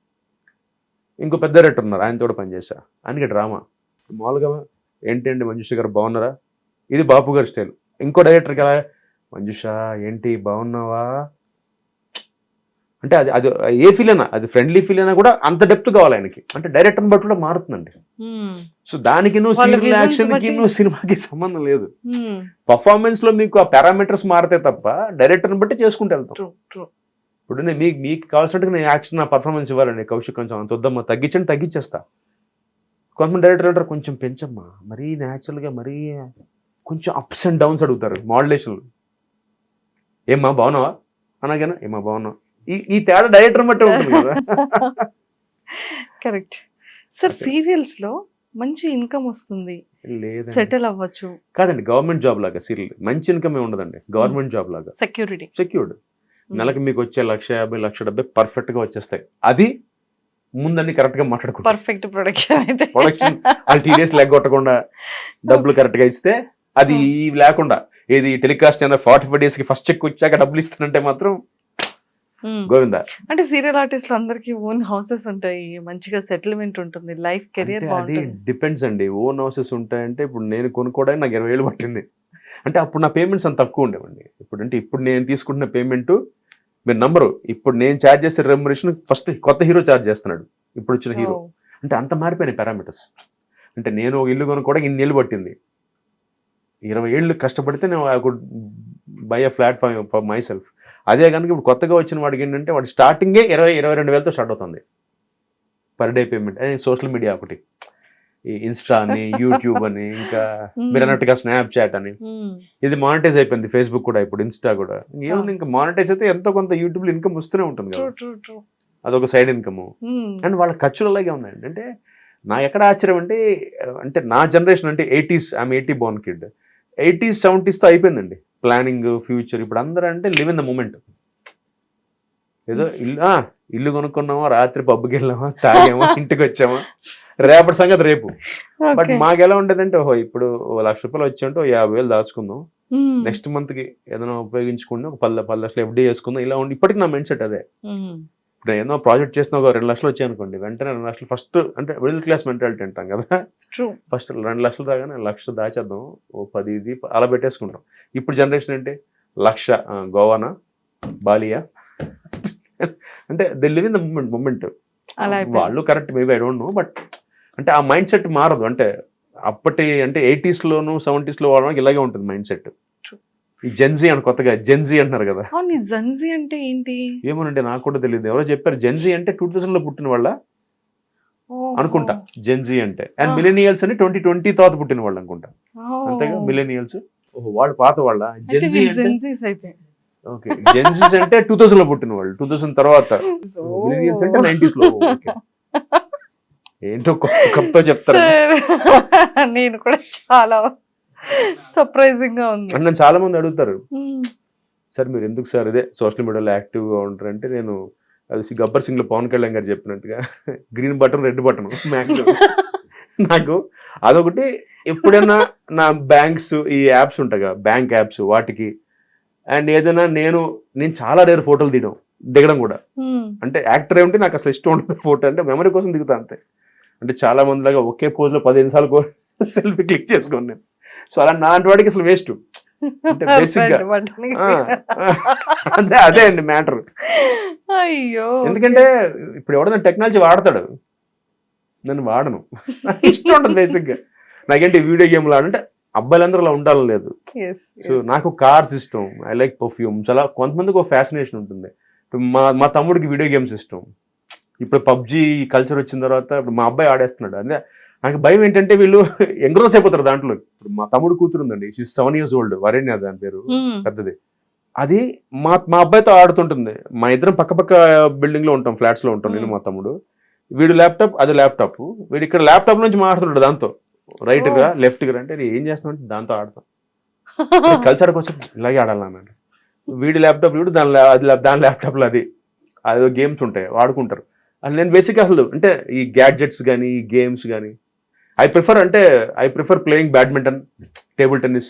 ఇంకో పెద్ద డైరెక్టర్ ఉన్నారు, ఆయనతో కూడా పనిచేశా. ఆయనకి డ్రామా. మామూలుగా ఏంటి మంజుష గారు బాగున్నారా, ఇది బాపు గారి స్టైల్. ఇంకో డైరెక్టర్కి ఎలా, మంజుష ఏంటి బాగున్నావా అంటే అది ఏ ఫీల్ అయినా, అది ఫ్రెండ్లీ ఫీల్ అయినా కూడా అంత డెప్త్ కావాలి ఆయనకి. అంటే డైరెక్టర్ని బట్టి కూడా మారుతుందండి. సో దానికి సీరియల్ యాక్షన్కి సినిమాకి సంబంధం లేదు. పర్ఫార్మెన్స్ లో మీకు ఆ పారామీటర్స్ మారితే తప్ప డైరెక్టర్ని బట్టి చేసుకుంటూ వెళ్తాం. ఇప్పుడు నేను మీకు కావాల్సినట్టుగా నేను యాక్షన్ నా పర్ఫార్మెన్స్ ఇవ్వాలండి, కౌశిక్ కొంచెం అంత వద్దమ్మా తగ్గించేస్తా. కొంతమంది డైరెక్టర్ అంటారు కొంచెం పెంచమ్మా, మరీ న్యాచురల్గా మరీ కొంచెం అప్స్ అండ్ డౌన్స్ అడుగుతారు, మోడ్యులేషన్లు. ఏమ్మా బాగున్నావా అనగానే ఏమ్మా బాగున్నావా, ఈ తేడా డైరెక్టర్ బట్టి ఉంటుంది కదా. Correct sir. సీరియల్స్ లో మంచి ఇన్కమ్ వస్తుంది, లేదండి సెటిల్ అవ్వచ్చు, కాదండి గవర్నమెంట్ జాబ్ లాగా సీరియల్ మంచి ఇన్కమ్ ఏమి ఉండదండి గవర్నమెంట్ జాబ్ లాగా సెక్యూరిటీ. సెక్యూర్డ్ నెలకి మీకు వచ్చే 1,50,000 1,70,000 పర్ఫెక్ట్ గా వచ్చేస్తాయి. అది ముందన్ని కరెక్ట్ గా మాట్లాడుకుంటారు. పర్ఫెక్ట్ ప్రొడక్షన్ అయితే ప్రొడక్షన్ వాళ్ళు TDS లేకొట్టకుండా డబ్బులు కరెక్ట్ గా ఇస్తే అది లేకుండా ఏది టెలికాస్ట్ అయినా 45 days కి ఫస్ట్ చెక్ వచ్చాక డబ్బులు ఇస్తానంటే మాత్రం గోవిందా. అంటే సీరియల్ ఆర్టిస్టులు అందరికి ఓన్ హౌసెస్ ఉంటాయి, మంచిగా సెటిల్మెంట్ ఉంటుంది, లైఫ్ కెరియర్ అంటే అది బాగుంటుంది. డిపెండ్స్ అండి. ఓన్ హౌసెస్ ఉంటాయంటే ఇప్పుడు నేను కొనుక్కోవడానికి నాకు 20,000 పట్టింది. అంటే అప్పుడు నా పేమెంట్స్ అంత తక్కువ ఉండేవండి. ఇప్పుడు నేను తీసుకుంటున్న పేమెంట్ మీరు నంబరు, ఇప్పుడు నేను ఛార్జ్ చేసే రెమ్యునరేషన్ ఫస్ట్ కొత్త హీరో ఛార్జ్ చేస్తున్నాడు ఇప్పుడు వచ్చిన హీరో. అంటే అంత మారిపోయినాయి పారామీటర్స్. అంటే నేను ఒక ఇల్లు కొనుక్కోవడానికి 2 ఏళ్ళు పట్టింది. 20 ఏళ్ళు కష్టపడితే నేను I could buy a flat for my self. అదే కనుక ఇప్పుడు కొత్తగా వచ్చిన వాడికి ఏంటంటే వాడి స్టార్టింగే 22 వేలతో స్టార్ట్ అవుతుంది per day payment. Social media ఒకటి, ఈ ఇన్స్టా అని యూట్యూబ్ అని ఇంకా మీరు అన్నట్టుగా స్నాప్చాట్ అని ఇది మానిటైజ్ అయిపోయింది. ఫేస్బుక్ కూడా ఇప్పుడు ఇన్స్టా కూడా ఏముంది ఇంకా మానిటైజ్ అయితే ఎంతో కొంత యూట్యూబ్లో ఇన్కమ్ వస్తూనే ఉంటుంది కదా, అదొక సైడ్ ఇన్కమ్. అండ్ వాళ్ళ ఖర్చులు అలాగే ఉన్నాయండి. అంటే నా ఎక్కడ ఆశ్చర్యం అంటే నా జనరేషన్ అంటే 80s, I'm 80 Born kid, 80s 70s తో అయిపోయిందండి ప్లానింగ్ ఫ్యూచర్. ఇప్పుడు అందరూ అంటే లివ్ ఇన్ ద మూమెంట్. ఏదో ఇల్లు కొనుక్కున్నామా, రాత్రి పబ్కి వెళ్ళామా, తాగామా, ఇంటికి వచ్చామా, రేపటి సంగతి రేపు. బట్ మాకు ఎలా ఉండేదంటే ఓహో ఇప్పుడు ₹1,00,000 వచ్చాయంటే 50,000 దాచుకుందాం, నెక్స్ట్ మంత్ కి ఏదైనా ఉపయోగించుకుందాం, ఒక 10 లక్షలు FD చేసుకుందాం, ఇలా ఉండి ఇప్పటికి నా మైండ్ సెట్ అదే. ఇప్పుడు ఏదో ప్రాజెక్ట్ చేసిన ఒక 2 లక్షలు వచ్చాయి అనుకోండి, వెంటనే 2 లక్షలు ఫస్ట్ అంటే మిడిల్ క్లాస్ మెంటాలిటీ అంటాం కదా, ఫస్ట్ 2 లక్షలు దాగానే 1,00,000 దాచేద్దాం, ఓ 10 ఇది అలా పెట్టేసుకుంటాం. ఇప్పుడు జనరేషన్ అంటే 1,00,000 గోవానా, బాలియా, అంటే they live in the moment. వాళ్ళు correct maybe I don't know, but అంటే ఆ మైండ్ సెట్ మారదు. అంటే అప్పటి అంటే 80s లోను 70s లో వాళ్ళకి ఇలాగే ఉంటుంది మైండ్ సెట్. ఈ జెన్జీ అని కొత్తగా జెన్జీ అంటున్నారు కదా, జెన్జీ అంటే ఏంటి ఏమోనంటే నాకు కూడా తెలియదు. ఎవరో చెప్పారు జెన్జీ అంటే 2000 లో పుట్టిన వాళ్ళ అనుకుంటా జెన్జీ అంటే. అండ్ మిలేనియల్స్ అని 2020 తర్వాత పుట్టిన వాళ్ళు అనుకుంటా, అంతేగా మిలేనియల్స్. వాళ్ళు పాత వాళ్ళ జెన్జీ అంటే ఓకే, జెన్జీస్ అంటే 2000 లో పుట్టిన వాళ్ళు, 2000 తర్వాత. మిలేనియల్స్ అంటే 90s లో. ఏంటో కొత్త చెప్తారు. నేను కూడా చాలా సర్ప్రైజింగ్ గా ఉంది. నన్ను చాలా మంది అడుగుతారు, సార్ మీరు ఎందుకు సార్ ఇదే సోషల్ మీడియాలో యాక్టివ్ గా ఉంటారంటే, నేను అది గబ్బర్ సింగ్ లో పవన్ కళ్యాణ్ గారు చెప్పినట్టుగా గ్రీన్ బటన్ రెడ్ బటన్ నాకు అదొకటి. ఎప్పుడైనా నా బ్యాంక్స్ ఈ యాప్స్ ఉంటాయి కదా, బ్యాంక్ యాప్స్, వాటికి అండ్ ఏదైనా నేను చాలా రేర్ ఫోటోలు దిగడం కూడా. అంటే యాక్టర్ ఏమిటి నాకు అసలు ఇష్టం ఉంటుంది ఫోటో, అంటే మెమరీ కోసం దిగుతా అంతే. అంటే చాలా మంది లాగా ఒకే పోజ్ లో 15 సార్లు సెల్ఫీ క్లిక్ చేసుకోండి నేను. సో అలా నాటి వాడికి అసలు వేస్ట్. అంటే బేసిక్ గా అదే అండి మ్యాటర్. అయ్యో, ఎందుకంటే ఇప్పుడు ఎవడన్నా టెక్నాలజీ వాడతాడు, నన్ను వాడను. ఇష్టం ఉంటుంది బేసిక్ గా. నాకేంటి వీడియో గేమ్లు ఆడంటే అబ్బాయిలందరూ అలా ఉండాలని లేదు. సో నాకు కార్స్ ఇష్టం, ఐ లైక్ పర్ఫ్యూమ్స్. అలా కొంతమందికి ఒక ఫ్యాసినేషన్ ఉంటుంది. మా తమ్ముడికి వీడియో గేమ్స్ ఇష్టం. ఇప్పుడు పబ్జి కల్చర్ వచ్చిన తర్వాత ఇప్పుడు మా అబ్బాయి ఆడేస్తున్నాడు. అంటే నాకు భయం ఏంటంటే వీళ్ళు ఎంగ్రోస్ అయిపోతారు దాంట్లో. ఇప్పుడు మా తమ్ముడు కూతురు ఉందండి, 7 years old, వరేణ్య దాని పేరు, పెద్దది. అది మా అబ్బాయితో ఆడుతుంటుంది. మా ఇద్దరం పక్క బిల్డింగ్ లో ఉంటాం, ఫ్లాట్స్ లో ఉంటాం, నేను మా తమ్ముడు. వీడు ల్యాప్టాప్, అది ల్యాప్టాప్. వీడు ఇక్కడ ల్యాప్టాప్ నుంచి మాట్లాడుతుంటాడు దాంతో, రైట్ గా లెఫ్ట్ గా. అంటే ఏం చేస్తామంటే దాంతో ఆడతాం, కలిసి ఆడుకోవచ్చు, ఇలాగే ఆడాలన్నాడు. వీడి ల్యాప్టాప్ వీడు, దాని ల్యాప్టాప్ లో అది గేమ్స్ ఉంటాయి, వాడుకుంటారు. అది నేను బేసిక్ అసలు అంటే ఈ గ్యాడ్జెట్స్ కానీ ఈ గేమ్స్ కానీ I prefer playing badminton, table tennis.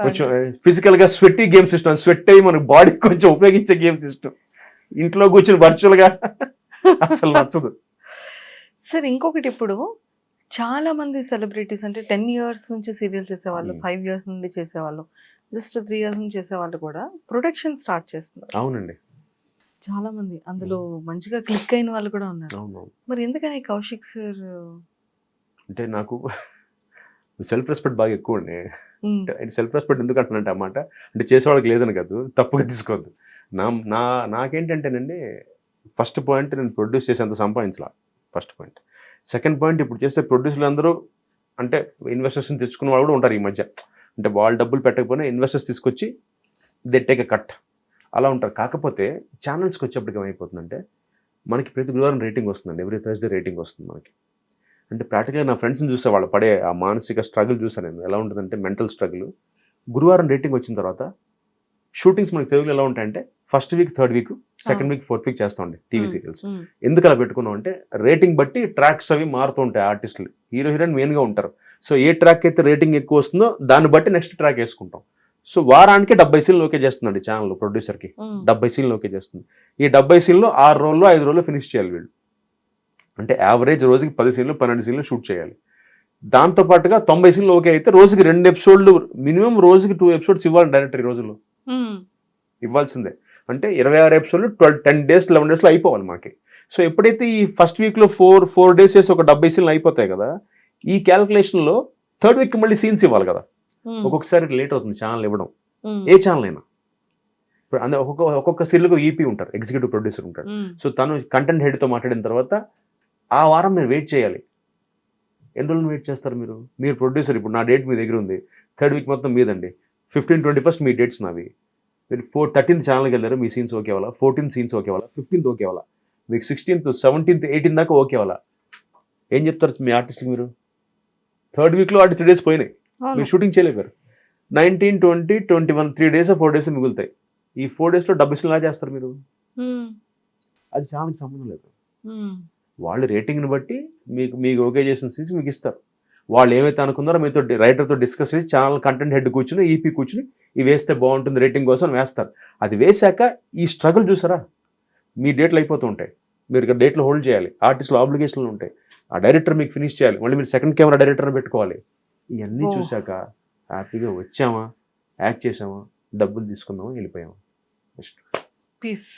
కొంచెం ఫిజికల్ గా స్వెట్టి గేమ్స్ ఇష్టం, స్వెట్ అయ్యి మనకు బాడీ కొంచెం ఉపయోగించే గేమ్స్ ఇష్టం. ఇంట్లో కూర్చొని వర్చువల్ గా అసలు నచ్చదు. సార్ ఇంకొకటి, ఇప్పుడు చాలా మంది సెలబ్రిటీస్ అంటే 10 years నుంచి సీరియల్ చేసేవాళ్ళు, 5 years నుండి చేసేవాళ్ళు, జస్ట్ 3 years నుంచి చేసేవాళ్ళు కూడా ప్రొడక్షన్ స్టార్ట్ చేస్తున్నారు. అవునండి, చాలా మంది అందులో మంచిగా క్లిక్ అయిన వాళ్ళు కూడా ఉన్నారు. మరి ఎందుకని కౌశిక్ సార్? అంటే నాకు సెల్ఫ్ రెస్పెక్ట్ బాగా ఎక్కువ అండి. సెల్ఫ్ రెస్పెక్ట్ ఎందుకు అంటున్నానంటే అన్నమాట, అంటే చేసేవాళ్ళకి లేదని కాదు, తప్పుగా తీసుకోవద్దు. నాకేంటంటేనండి, ఫస్ట్ పాయింట్ నేను ప్రొడ్యూస్ చేసేంత సంపాదించాల, ఫస్ట్ పాయింట్. సెకండ్ పాయింట్, ఇప్పుడు చేసే ప్రొడ్యూసర్లు అందరూ అంటే ఇన్వెస్టర్స్ని తెచ్చుకున్న వాళ్ళు కూడా ఉంటారు ఈ మధ్య. అంటే వాళ్ళు డబ్బులు పెట్టకపోయినా ఇన్వెస్టర్స్ తీసుకొచ్చి దే టేక్ ఎ కట్, అలా ఉంటారు. కాకపోతే ఛానల్స్కి వచ్చేప్పటికి ఏమైపోతుందంటే, మనకి ప్రతి గురువారం రేటింగ్ వస్తుందండి, ఎవ్రీ థర్స్డే రేటింగ్ వస్తుంది మనకి. అంటే ప్రాక్టికల్గా నా ఫ్రెండ్స్ని చూసే వాళ్ళు పడే ఆ మానసిక స్ట్రగుల్ చూసాను నేను. ఎలా ఉంటుందంటే మెంటల్ స్ట్రగుల్. గురువారం రేటింగ్ వచ్చిన తర్వాత షూటింగ్స్ మనకి తెలుగులో ఎలా ఉంటాయంటే first week, third week, second week, fourth week చేస్తామండి టీవీ సీరియల్స్. ఎందుకు అలా పెట్టుకున్నాం అంటే రేటింగ్ బట్టి ట్రాక్స్ అవి మారుతూ ఉంటాయి. ఆర్టిస్టులు, హీరో హీరోయిన్ మెయిన్గా ఉంటారు. సో ఏ ట్రాక్ అయితే రేటింగ్ ఎక్కువ వస్తుందో దాన్ని బట్టి నెక్స్ట్ ట్రాక్ వేసుకుంటాం. సో వారానికి 70 సీన్లు ఓకే చేస్తుందండి ఛానల్ ప్రొడ్యూసర్కి. 70 సీన్లు ఓకే చేస్తుంది. ఈ 70 సీన్లు 6 రోజుల్లో 5 రోజుల్లో ఫినిష్ చేయాలి వీళ్ళు. అంటే యావరేజ్ రోజుకి 10 సీన్లు 12 సీన్లు షూట్ చేయాలి. దాంతోపాటుగా 90 సీన్లు ఓకే అయితే రోజుకి 2 ఎపిసోడ్లు మినిమం, రోజుకి 2 ఎపిసోడ్స్ ఇవ్వాలి డైరెక్టర్. ఈ రోజుల్లో ఇవ్వాల్సిందే. అంటే 26 ఎపిసోడ్లు 10 డేస్ 11 డేస్లో అయిపోవాలి మనకి. సో ఎప్పుడైతే ఈ ఫస్ట్ వీక్లో 4 డేస్ వేసి ఒక 70 సీన్లు అయిపోతాయి కదా, ఈ క్యాల్కులేషన్లో థర్డ్ వీక్ మళ్ళీ సీన్స్ ఇవ్వాలి కదా. ఒక్కొక్కసారి లేట్ అవుతుంది ఛానల్ ఇవ్వడం, ఏ ఛానల్ అయినా. ఇప్పుడు అంటే ఒక్కొక్క సీరియల్కు ఈపీ ఉంటారు, ఎగ్జిక్యూటివ్ ప్రొడ్యూసర్ ఉంటారు. సో తను కంటెంట్ హెడ్తో మాట్లాడిన తర్వాత ఆ వారం మీరు వెయిట్ చేయాలి. ఎన్ని రోజులు వెయిట్ చేస్తారు మీరు? మీరు ప్రొడ్యూసర్, ఇప్పుడు నా డేట్ మీ దగ్గర ఉంది, థర్డ్ వీక్ మొత్తం మీదండి, 15, 21 మీ డేట్స్ నావి. మీరు 13th ఛానల్కి వెళ్ళారు, మీ సీన్స్ ఓకే అవ్వాలా, 14th సీన్స్ ఓకే అవ్వాలా, 15th ఓకే అవ్వాలా, మీకు 16th, 17th, 18th దాకా ఓకే అవ్వాలా. ఏం చెప్తారు మీ ఆర్టిస్ట్కి మీరు? థర్డ్ వీక్లో 3 డేస్ పోయినాయి, మీరు షూటింగ్ చేయలేపారు. 19, 20, 21 3 డేస్ 4 డేస్ మిగులుతాయి. ఈ 4 డేస్లో 70 సీన్లు ఎలా చేస్తారు మీరు? అది ఛానల్కి సంబంధం లేదు. వాళ్ళు రేటింగ్ని బట్టి మీకు ఓకే చేసిన సీన్స్ మీకు ఇస్తారు. వాళ్ళు ఏమైతే అనుకున్నారో మీతో రైటర్తో డిస్కస్ చేసి ఛానల్ కంటెంట్ హెడ్ కూర్చుని, ఈపీ కూర్చుని ఇవి వేస్తే బాగుంటుంది రేటింగ్ కోసం వేస్తారు. అది వేశాక ఈ స్ట్రగుల్ చూసారా, మీ డేట్లు అయిపోతూ ఉంటాయి, మీరు ఇక్కడ డేట్లు హోల్డ్ చేయాలి, ఆర్టిస్టులు ఆబ్లిగేషన్లు ఉంటాయి, ఆ డైరెక్టర్ మీకు ఫినిష్ చేయాలి, మళ్ళీ మీరు సెకండ్ కెమెరా డైరెక్టర్ని పెట్టుకోవాలి. ఇవన్నీ చూశాక హ్యాపీగా వచ్చామా, యాక్ట్ చేసామా, డబ్బులు తీసుకున్నామా, వెళ్ళిపోయామా. పీస్.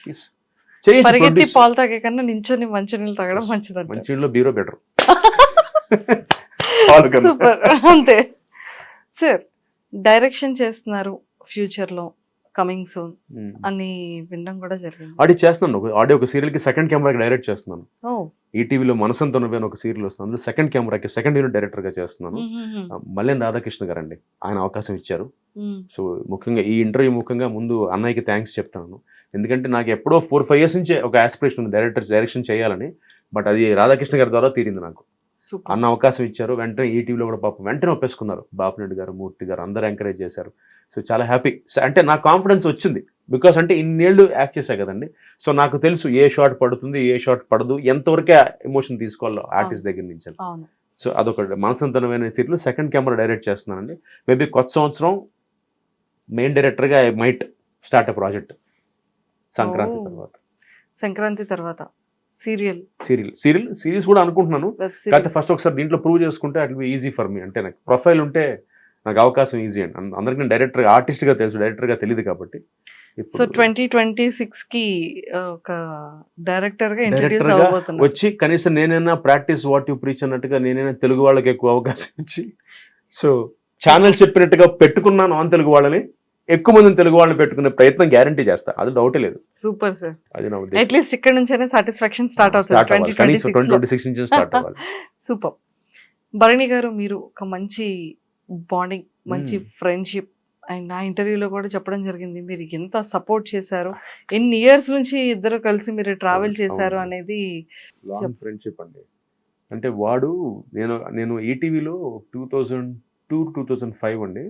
చేయొచ్చు, పరిగెత్తి produce. పాలు తాగే కన్నా నించొని మంచినీళ్ళు తాగడం మంచిదంట. మంచినీళ్ళు బీరో బెటర్. సూపర్. అంతే సార్. డైరెక్షన్ చేస్తున్నారు ఫ్యూచర్ లో, కమింగ్ సూన్ అని వినడం కూడా జరిగింది. ఆడియో చేస్తున్నాను, ఒక సీరియల్కి సెకండ్ కెమెరాకి డైరెక్ట్ చేస్తున్నాను. ఈటీవీలో మనసంతో నువ్వే ఒక సీరియల్ వస్తుంది, అందులో సెకండ్ కెమెరాకి సెకండ్ యూనిట్ డైరెక్టర్గా చేస్తున్నాను. మల్లేన్ రాధాకృష్ణ గారు అండి, ఆయన అవకాశం ఇచ్చారు. సో ముఖ్యంగా ఈ ఇంటర్వ్యూ ముఖ్యంగా ముందు అన్నయ్యకి థ్యాంక్స్ చెప్తాను. ఎందుకంటే నాకు ఎప్పుడో 4-5 years నుంచే ఒక ఆస్పిరేషన్ ఉంది డైరెక్షన్ చేయాలని. బట్ అది రాధాకృష్ణ గారి ద్వారా తీరింది నాకు. అన్న అవకాశం ఇచ్చారు, వెంటనే ఈటీవీలో కూడా పాపం వెంటనే ఒప్పేసుకున్నారు. బాపిరెడ్డి గారు, మూర్తి గారు అందరూ ఎంకరేజ్ చేశారు. సో చాలా హ్యాపీ. అంటే నాకు కాన్ఫిడెన్స్ వచ్చింది, బికాస్ అంటే ఇన్నేళ్ళు యాక్ట్ చేశా కదండి. సో నాకు తెలుసు ఏ షాట్ పడుతుంది, ఏ షాట్ పడదు, ఎంతవరకే ఎమోషన్ తీసుకోవాలో ఆర్టిస్ట్ దగ్గర నుంచి. సో అదొక మనసంతనమైన సీరియల్ సెకండ్ కెమెరా డైరెక్ట్ చేస్తున్నానండి. మేబీ కొత్త సంవత్సరం మెయిన్ డైరెక్టర్గా I might start a project. Sankranti తర్వాత సిరీస్ కూడా అనుకుంటున్నాను. కాకపోతే ఫస్ట్ ఒకసారి దీంట్లో ప్రూవ్ చేసుకుంటే at be easy for me. అంటే నాకు ప్రొఫైల్ ఉంటే నాకు అవకాశం ఈజీ అండి. అందరికీ నేను డైరెక్టర్గా, ఆర్టిస్ట్గా తెలుసు, డైరెక్టర్గా తెలియదు కాబట్టి. సో 2026 కి ఒక డైరెక్టర్గా ఇంట్రడ్యూస్ అవబోతున్నా. వచ్చి కనీసం నేనైనా ప్రాక్టీస్ వాట్ యు ప్రీచ్ అన్నట్టుగా నేనైనా తెలుగు వాళ్ళకి ఎక్కువ అవకాశం ఇచ్చి, సో ఛానల్ చెప్పినట్టుగా పెట్టుకున్నాను ఆన్ తెలుగు వాళ్ళని, ఎక్కువ మందిని తెలుగు వాళ్ళని పెట్టుకునే ప్రయత్నం గ్యారంటీ చేస్తా, అది డౌటే లేదు. Super sir. అది నా ఉద్దేశం. అట్లీస్ట్ ఇక్కడ నుంచైనా సాటిస్ఫాక్షన్ స్టార్ట్ అవుతుంది. 2026 నుంచి స్టార్ట్ అవ్వాలి. సూపర్. భరణి గారు, మీరు ఒక మంచి బాండింగ్, మంచి ఫ్రెండ్షిప్, అండ్ నా ఇంటర్వ్యూలో కూడా చెప్పడం జరిగింది మీరు ఎంత సపోర్ట్ చేశారు, ఎన్ని ఇయర్స్ నుంచి ఇద్దరు కలిసి మీరు ట్రావెల్ చేశారు అనేది. లాంగ్ ఫ్రెండ్షిప్ అండి. అంటే వాడు నేను ఈటీవీలో 2002-2005 అండి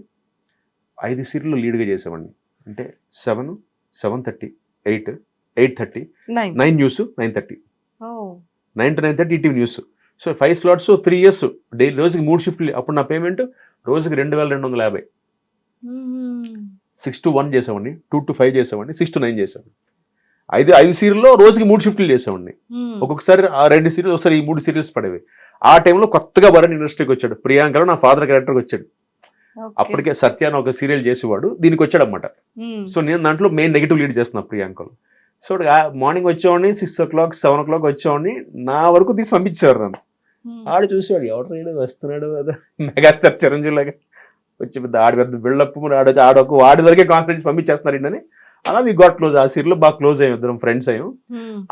5 సీరియల్లో లీడ్గా చేసేవాడిని. అంటే 7, 7:30, 8, 8:30, 9 news, 9:30, 9 to 9:30 ETV news. So 5 slots, 3 years daily, రోజుకి 3 షిఫ్ట్లు. అప్పుడు నా పేమెంట్ రోజుకి 2250. 6 to 1 చేసేవాడిని, 2 to 5 చేసేవాడిని, 6 to 9 చేసేవాడిని. 5 సీరియల్లో రోజుకి 3 షిఫ్ట్లు చేసేవాడిని. ఒక్కొక్కసారి ఆ 2 సీరియల్స్, ఒకసారి ఈ 3 సీరియల్స్ పడేవి. ఆ టైంలో కొత్తగా భరణ్ ఇండస్ట్రీకి వచ్చాడు. ప్రియాంకలో నా ఫాదర్ క్యారెక్టర్కి వచ్చాడు. అప్పటికే సత్యాన ఒక సీరియల్ చేసేవాడు, దీనికి వచ్చాడు అనమాట. సో నేను దాంట్లో మెయిన్ నెగిటివ్ లీడ్ చేస్తున్నా ప్రియాంకలో. సో మార్నింగ్ వచ్చేవాడిని, 6 o'clock 7 o'clock వచ్చేవాడిని, నా వరకు తీసి పంపించేవారు నన్ను. ఆడు చూసేవాడు, ఎవడు రైడు వస్తున్నాడు అదే మెగాస్టార్ చిరంజీవి లాగా వచ్చి ఆడి పెద్ద బిల్డప్, ఆడొక వాడి వరకే కాన్ఫిడెన్స్ పంపించేస్తున్నారు ఏంటని. అలా మీ గాట్ క్లోజ్. ఆ సీరియల్లో బాగా క్లోజ్ అయ్యాం, ఇద్దరం ఫ్రెండ్స్ అయ్యాం.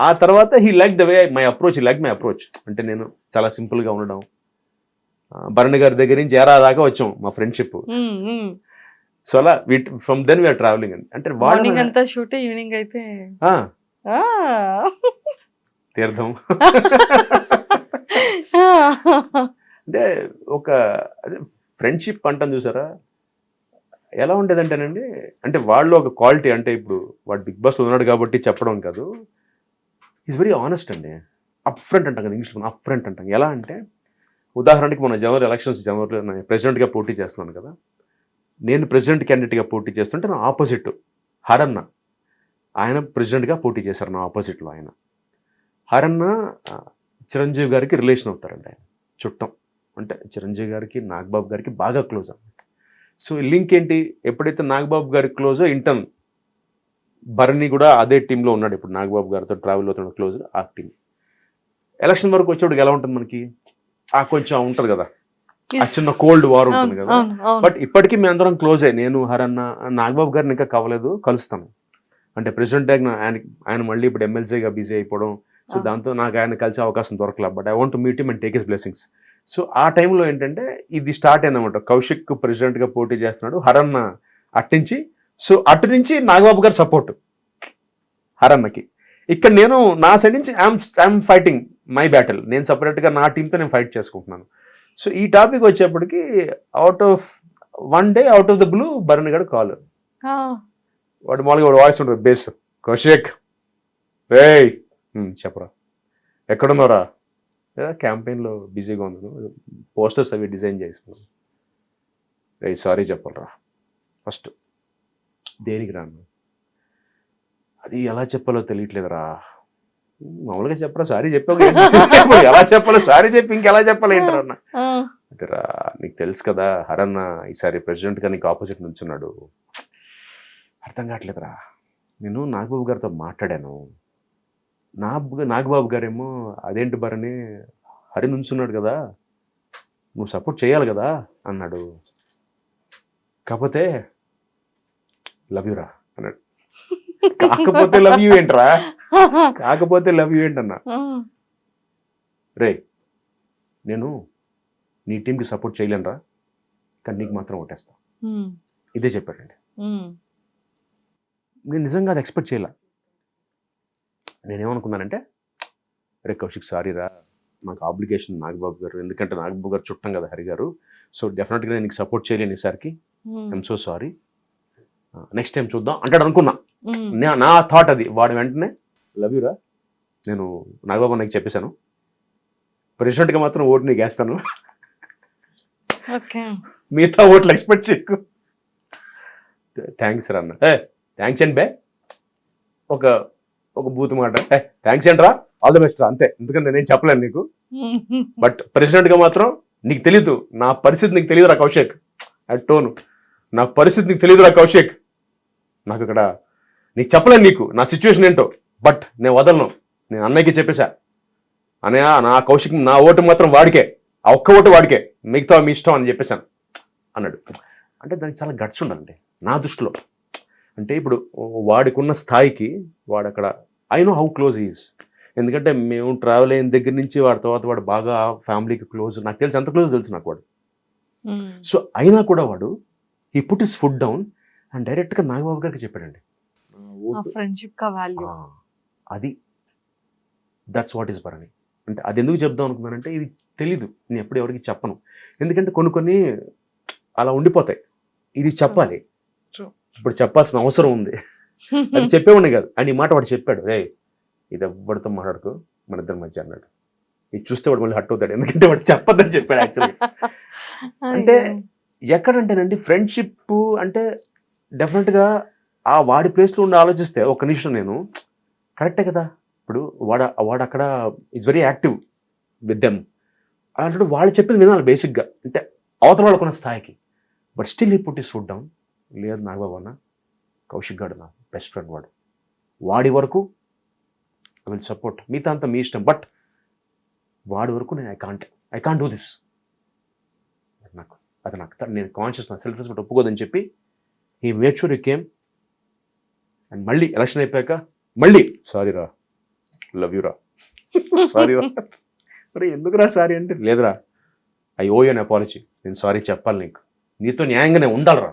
ఆ తర్వాత he like the way my approach. అంటే నేను చాలా సింపుల్గా ఉండడం. భరణి గారి దగ్గర నుంచి ఏరా దాకా వచ్చాం మా ఫ్రెండ్షిప్. సో అలా ఫ్రమ్ దెన్ వీఆర్ ట్రావెలింగ్ అండి. అంటే మార్నింగ్ అంతా షూట్, ఈవినింగ్ అయితే తీర్థం. అంటే ఒక అదే ఫ్రెండ్షిప్ అంటాను చూసారా, ఎలా ఉండేదంటేనండి, అంటే వాళ్ళు ఒక క్వాలిటీ, అంటే ఇప్పుడు వాడు బిగ్ బాస్లో ఉన్నాడు కాబట్టి చెప్పడం కాదు, ఈజ్ వెరీ ఆనెస్ట్ అండి. అప్ ఫ్రంట్ అంటాం కదా, ఇంగ్లీష్లో అప్ ఫ్రంట్ అంటాం. ఎలా అంటే ఉదాహరణకి మన జనవరి ఎలక్షన్స్, జనవరిలో నేను ప్రెసిడెంట్గా పోటీ చేస్తున్నాను కదా, నేను ప్రెసిడెంట్ క్యాండిడేట్గా పోటీ చేస్తుంటే నా ఆపోజిట్ హరన్న, ఆయన ప్రెసిడెంట్గా పోటీ చేశారు నా ఆపోజిట్లో. ఆయన హరన్న చిరంజీవి గారికి రిలేషన్ అవుతారండి, ఆయన చుట్టం. అంటే చిరంజీవి గారికి నాగబాబు గారికి బాగా క్లోజ్ అన్నమాట. సో లింక్ ఏంటి, ఎప్పుడైతే నాగబాబు గారికి క్లోజో ఇంటర్న్ భరణి కూడా అదే టీంలో ఉన్నాడు ఇప్పుడు, నాగబాబు గారితో ట్రావెల్ అవుతున్న క్లోజ్ ఆ టీం. ఎలక్షన్ వరకు వచ్చేవాడికి ఎలా ఉంటుంది మనకి, ఆ కొంచెం ఉంటుంది కదా, ఆ చిన్న కోల్డ్ వార్ ఉంటుంది కదా. బట్ ఇప్పటికీ మేము అందరం క్లోజే, నేను హరన్న. నాగబాబు గారిని ఇంకా కవలేదు, కలుస్తాను. అంటే ప్రెసిడెంట్ ఆయన మళ్ళీ ఇప్పుడు ఎమ్మెల్సీగా బిజీ అయిపోవడం, సో దాంతో నాకు ఆయన కలిసే అవకాశం దొరకలేదు. But I want to meet him and take his blessings. So ఆ టైంలో ఏంటంటే ఇది స్టార్ట్ అయిందన్నమాట, కౌశిక్ ప్రెసిడెంట్గా పోటీ చేస్తున్నాడు, హరన్న అట్టించి. సో అటు నుంచి నాగబాబు గారు సపోర్ట్ హరన్నకి. ఇక్కడ నేను నా సైడ్ నుంచి ఐఎమ్ ఫైటింగ్ మై బ్యాటిల్, నేను సపరేట్గా నా టీంతో నేను ఫైట్ చేసుకుంటున్నాను. సో ఈ టాపిక్ వచ్చేప్పటికి out of one day, out of the blue Bharani garu call. వాడు మామూలుగా వాడు వాయిస్ ఉంటుంది బేస్, కౌశిక్ రే చెప్పరా ఎక్కడున్నారా, క్యాంపెయిన్లో బిజీగా ఉన్నాను, పోస్టర్స్ అవి డిజైన్ చేస్తున్నాను. రే సారీ చెప్పాలరా ఫస్ట్, దేనికి రాను, అది ఎలా చెప్పాలో తెలియట్లేదురా, మామూలుగా చెప్పరా సారీ చెప్పావు, ఎలా చెప్పాలో సారీ చెప్పి ఇంకెలా చెప్పాలి ఏంటరా అన్న. అంటే రా నీకు తెలుసు కదా హరన్న ఈసారి ప్రెసిడెంట్గా నీకు ఆపోజిట్ నుంచున్నాడు, అర్థం కావట్లేదురా, నేను నాగబాబు గారితో మాట్లాడాను, నాగబాబు గారేమో అదేంటి భరణి హరి నుంచున్నాడు కదా, నువ్వు సపోర్ట్ చేయాలి కదా అన్నాడు, కాకపోతే లవ్ యూరా అన్నాడు. కాకపోతే లవ్ యూ ఏంట్రా, కాకపోతే లవ్ యూ ఏంటన్నా. రే నేను నీ టీంకి సపోర్ట్ చేయలేనురా, కానీ నీకు మాత్రం ఓటేస్తా, ఇదే చెప్పాడండి. నేను నిజంగా అది ఎక్స్పెక్ట్ చేయలే. నేనేమనుకున్నానంటే, రే కౌశిక్ సారీ రా, నాకు ఆబ్లిగేషన్ నాగబాబు గారు, ఎందుకంటే నాగబాబు గారు చుట్టం కదా హరి గారు, సో డెఫినెట్గా నేను నీకు సపోర్ట్ చేయలేను ఈసారికి, I'm so sorry, next time చూద్దాం అంటాడు అనుకున్నా. నా థాట్ అది. వాడు వెంటనే లవ్ యూరా, నేను నాగబాబు నాకు చెప్పేశాను, ప్రెసిడెంట్గా మాత్రం ఓటు నీకు వేస్తాను, మిగతా ఓట్లు ఎక్స్పెక్ట్ చేయకు. థ్యాంక్స్ రా అన్న. థ్యాంక్స్ అండి బే, ఒక బూత్ మాట, థ్యాంక్స్ ఏంట్రా, ఆల్ ది బెస్ట్ రా, అంతే. ఎందుకంటే నేనేం చెప్పలేను నీకు, బట్ ప్రెసిడెంట్గా మాత్రం నీకు తెలీదు నా పరిస్థితి, నీకు తెలియదురా కౌశిక్, టోను నా పరిస్థితి నీకు తెలియదురా కౌశిక్, నాకు ఇక్కడ నీకు చెప్పలేను నీకు నా సిచ్యువేషన్ ఏంటో, బట్ నేను వదలను, నేను అన్నయ్యకి చెప్పేశా, అన్నయ్య నా కౌశిక్ నా ఓటు మాత్రం వాడికే, ఆ ఒక్క ఓటు వాడికే, మిగతా మీ ఇష్టం అని చెప్పేశాను అన్నాడు. అంటే దానికి చాలా గట్స్ ఉండాలండి నా దృష్టిలో. అంటే ఇప్పుడు వాడికి ఉన్న స్థాయికి వాడు అక్కడ, I know how close is, ఎందుకంటే మేము ట్రావెల్ అయిన దగ్గర నుంచి వాడి తర్వాత వాడు బాగా ఫ్యామిలీకి క్లోజ్, నాకు తెలుసు ఎంత క్లోజ్ తెలుసు నాకు వాడు. సో అయినా కూడా వాడు he put his food down and డైరెక్ట్గా నాగబాబు గారికి చెప్పాడండి, అది దట్స్ వాట్ ఈస్ భరణి. అంటే అది ఎందుకు చెప్దాం అనుకున్నానంటే, ఇది తెలీదు, నేను ఎప్పుడు ఎవరికి చెప్పను, ఎందుకంటే కొన్ని అలా ఉండిపోతాయి, ఇది చెప్పాలి, ఇప్పుడు చెప్పాల్సిన అవసరం ఉంది, అది చెప్పేవాడిని కాదు. అని ఈ మాట వాడు చెప్పాడు, రే ఇది ఎవ్వడితో మాట్లాడుకో మన ఇద్దరి మధ్య అన్నాడు. ఇది చూస్తే వాడు మళ్ళీ హట్ అవుతాడు, ఎందుకంటే వాడు చెప్పొద్దని చెప్పాడు యాక్చువల్లీ. అంటే ఎక్కడంటేనండి ఫ్రెండ్షిప్ అంటే డెఫినెట్గా ఆ వాడి ప్లేస్లో ఉండి ఆలోచిస్తే ఒక నిమిషం నేను కరెక్టే కదా, ఇప్పుడు వాడు అక్కడ is very active with them, అలాంటి వాళ్ళు చెప్పింది వినాలి బేసిక్గా, అంటే అవతల వాళ్ళకున్న స్థాయికి. బట్ స్టిల్ ఈ పుట్ హిస్ ఫుడ్ డౌన్, లేదు నాగబాబు అన్న, కౌశిక్ గాడు నా బెస్ట్ ఫ్రెండ్, వాడి వరకు ఐ విల్ సపోర్ట్, మిగతా అంతా మీ ఇష్టం, బట్ వాడి వరకు నేను ఐ కాంట్ డూ దిస్, నాకు నేను కాన్షియస్, నా సెల్ఫ్ రెస్పెక్ట్ ఒప్పుకోదని చెప్పి ఈ make sure you came. And మళ్ళీ ఎలక్షన్ అయిపోయాక మళ్ళీ సారీ రా, లవ్ యూ రా, సారీ రా, మరి ఎందుకురా సారీ అంటే, లేదురా I owe you an apology, నేను సారీ చెప్పాలి, నీతో న్యాయంగానే ఉండాలిరా,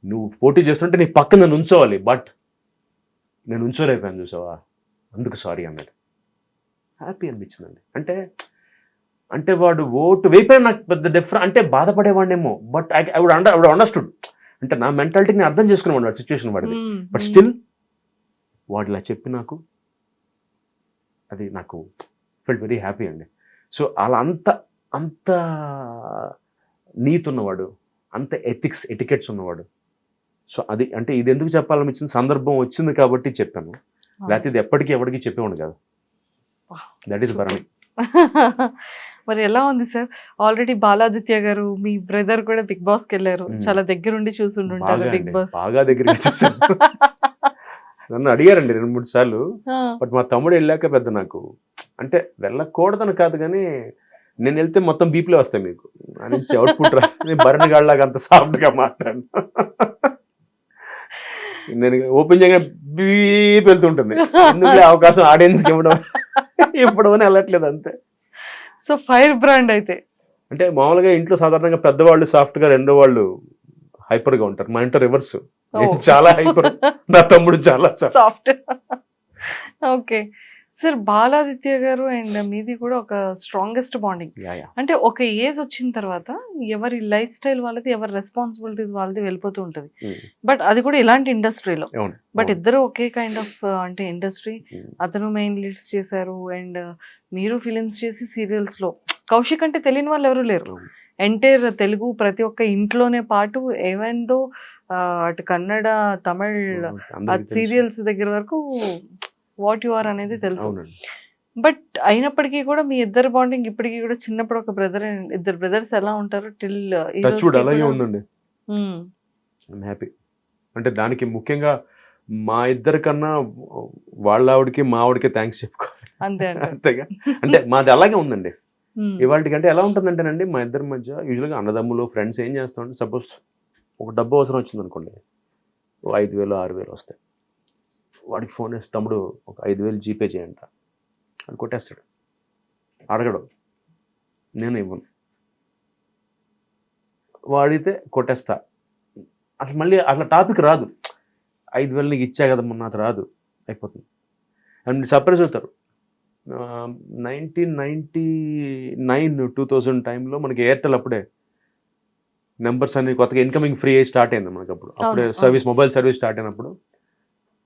నువ్వు పోటీ చేస్తుంటే నీ పక్కన నన్ను ఉంచోవాలి, బట్ నేను ఉంచోలేకపోయాను చూసావా, అందుకు సారీ అన్నాడు. హ్యాపీ అనిపించిందండి. అంటే అంటే వాడు ఓటు వేయిపోయిన నాకు పెద్ద డిఫరెంట్ అంటే బాధపడేవాడినేమో, బట్ ఐ వుడ్ అండర్స్టూడ్. అంటే నా మెంటాలిటీని నేను అర్థం చేసుకునేవాడు వాడి సిచ్యువేషన్ వాడిది. బట్ స్టిల్ వాడు ఇలా చెప్పి నాకు అది నాకు ఫెల్ట్ వెరీ హ్యాపీ అండి. సో అలా అంత నీతి ఉన్నవాడు, అంత ఎటికెట్స్ ఉన్నవాడు. సో అది అంటే ఇది ఎందుకు చెప్పాలనిపించిన సందర్భం వచ్చింది కాబట్టి చెప్పాను, లేకపోతే ఇది ఎప్పటికీ ఎవరికి చెప్పేవాడు కాదు. That is Bharani. మరి ఎలా ఉంది సార్? ఆల్రెడీ బాలాదిత్య గారు మీ బ్రదర్ కూడా బిగ్ బాస్ కి వెళ్ళారు, చాలా దగ్గరుండి చూసుంటారు బిగ్ బాస్. బాగా దగ్గర చూసాను. నన్ను అడిగారండి 2-3 సార్లు. బట్ మా తమ్ముడు వెళ్ళాక పెద్ద నాకు అంటే వెళ్ళకూడదని కాదు కానీ నేను వెళ్తే మొత్తం బీప్లే వస్తాయి మీకు అని అవుట్పుట్ రా. నేను భరణి గాడిలాగా అంత సాఫ్ట్ గా మాట్లాడు. నేను ఓపెన్ చేయగా బీప్ వెళ్తుంటుంది. ఎందుకు అవకాశం ఆడియన్స్కి ఇవ్వడం అని వెళ్ళట్లేదు అంతే. సో ఫైర్ బ్రాండ్ అయితే అంటే మామూలుగా ఇంట్లో సాధారణంగా పెద్దవాళ్ళు సాఫ్ట్ గా, రెండో వాళ్ళు హైపర్ గా ఉంటారు. మా ఇంట్లో రివర్స్, చాలా హైపర్, నా తమ్ముడు చాలా సాఫ్ట్. ఓకే సార్, బాలాదిత్య గారు అండ్ మీది కూడా ఒక స్ట్రాంగెస్ట్ బాండింగ్. అంటే ఒక ఏజ్ వచ్చిన తర్వాత ఎవరి లైఫ్ స్టైల్ వాళ్ళది, ఎవరి రెస్పాన్సిబిలిటీస్ వాళ్ళది వెళ్ళిపోతూ ఉంటది. బట్ అది కూడా ఇలాంటి ఇండస్ట్రీలో. బట్ ఇద్దరు ఒకే కైండ్ ఆఫ్ అంటే ఇండస్ట్రీ. అతను మెయిన్ లీడ్స్ చేశారు అండ్ మీరు ఫిలిమ్స్ చేసి సీరియల్స్ లో. కౌశిక్ అంటే తెలియని వాళ్ళు ఎవరు లేరు. ఎంటైర్ తెలుగు ప్రతి ఒక్క ఇంట్లోనే పాటు ఏవెందో అటు కన్నడ, తమిళ్ సీరియల్స్ దగ్గర వరకు వాట్ యు ఆర్ అనేది తెలుసు. బట్ అయినప్పటికీ కూడా మీ ఇద్దరు బాండింగ్ ఇప్పటికీ కూడా చిన్నప్పుడు ఒక బ్రదర్ అండ్ ఇద్దరు బ్రదర్స్ ఎలా ఉంటారు టిల్ అలాగే ఉందండి. హ్యాపీ అంటే దానికి ముఖ్యంగా మా ఇద్దరి కన్నా వాళ్ళ ఆవిడకి మా ఆవిడకి థ్యాంక్స్ చెప్పుకోవాలి. అంతేగా అంటే మాది అలాగే ఉందండి. ఇవాళకంటే ఎలా ఉంటుందంటేనండి మా ఇద్దరి మధ్య యూజువల్గా అన్నదమ్ములు ఫ్రెండ్స్ ఏం చేస్తామంటే సపోజ్ ఒక డబ్బు అవసరం వచ్చింది అనుకోండి, 5,000 6,000 వస్తాయి. వాడికి ఫోన్ వేసి తమ్ముడు ఒక 5,000 జీపే చేయంట అని కొట్టేస్తాడు. అడగడు, నేను ఇవ్వను. వాడితే కొట్టేస్తా. అసలు మళ్ళీ అట్లా టాపిక్ రాదు. 5,000 నీకు ఇచ్చా కదా మొన్న, అది రాదు, అయిపోతుంది. అండ్ సర్ప్రైజ్ అవుతారు. 1999 2000 టైంలో మనకి ఎయిర్టెల్ అప్పుడే నెంబర్స్ అన్ని కొత్తగా ఇన్కమింగ్ ఫ్రీ అయ్యి స్టార్ట్ అయింది మనకి. అప్పుడే సర్వీస్, మొబైల్ సర్వీస్ స్టార్ట్ అయినప్పుడు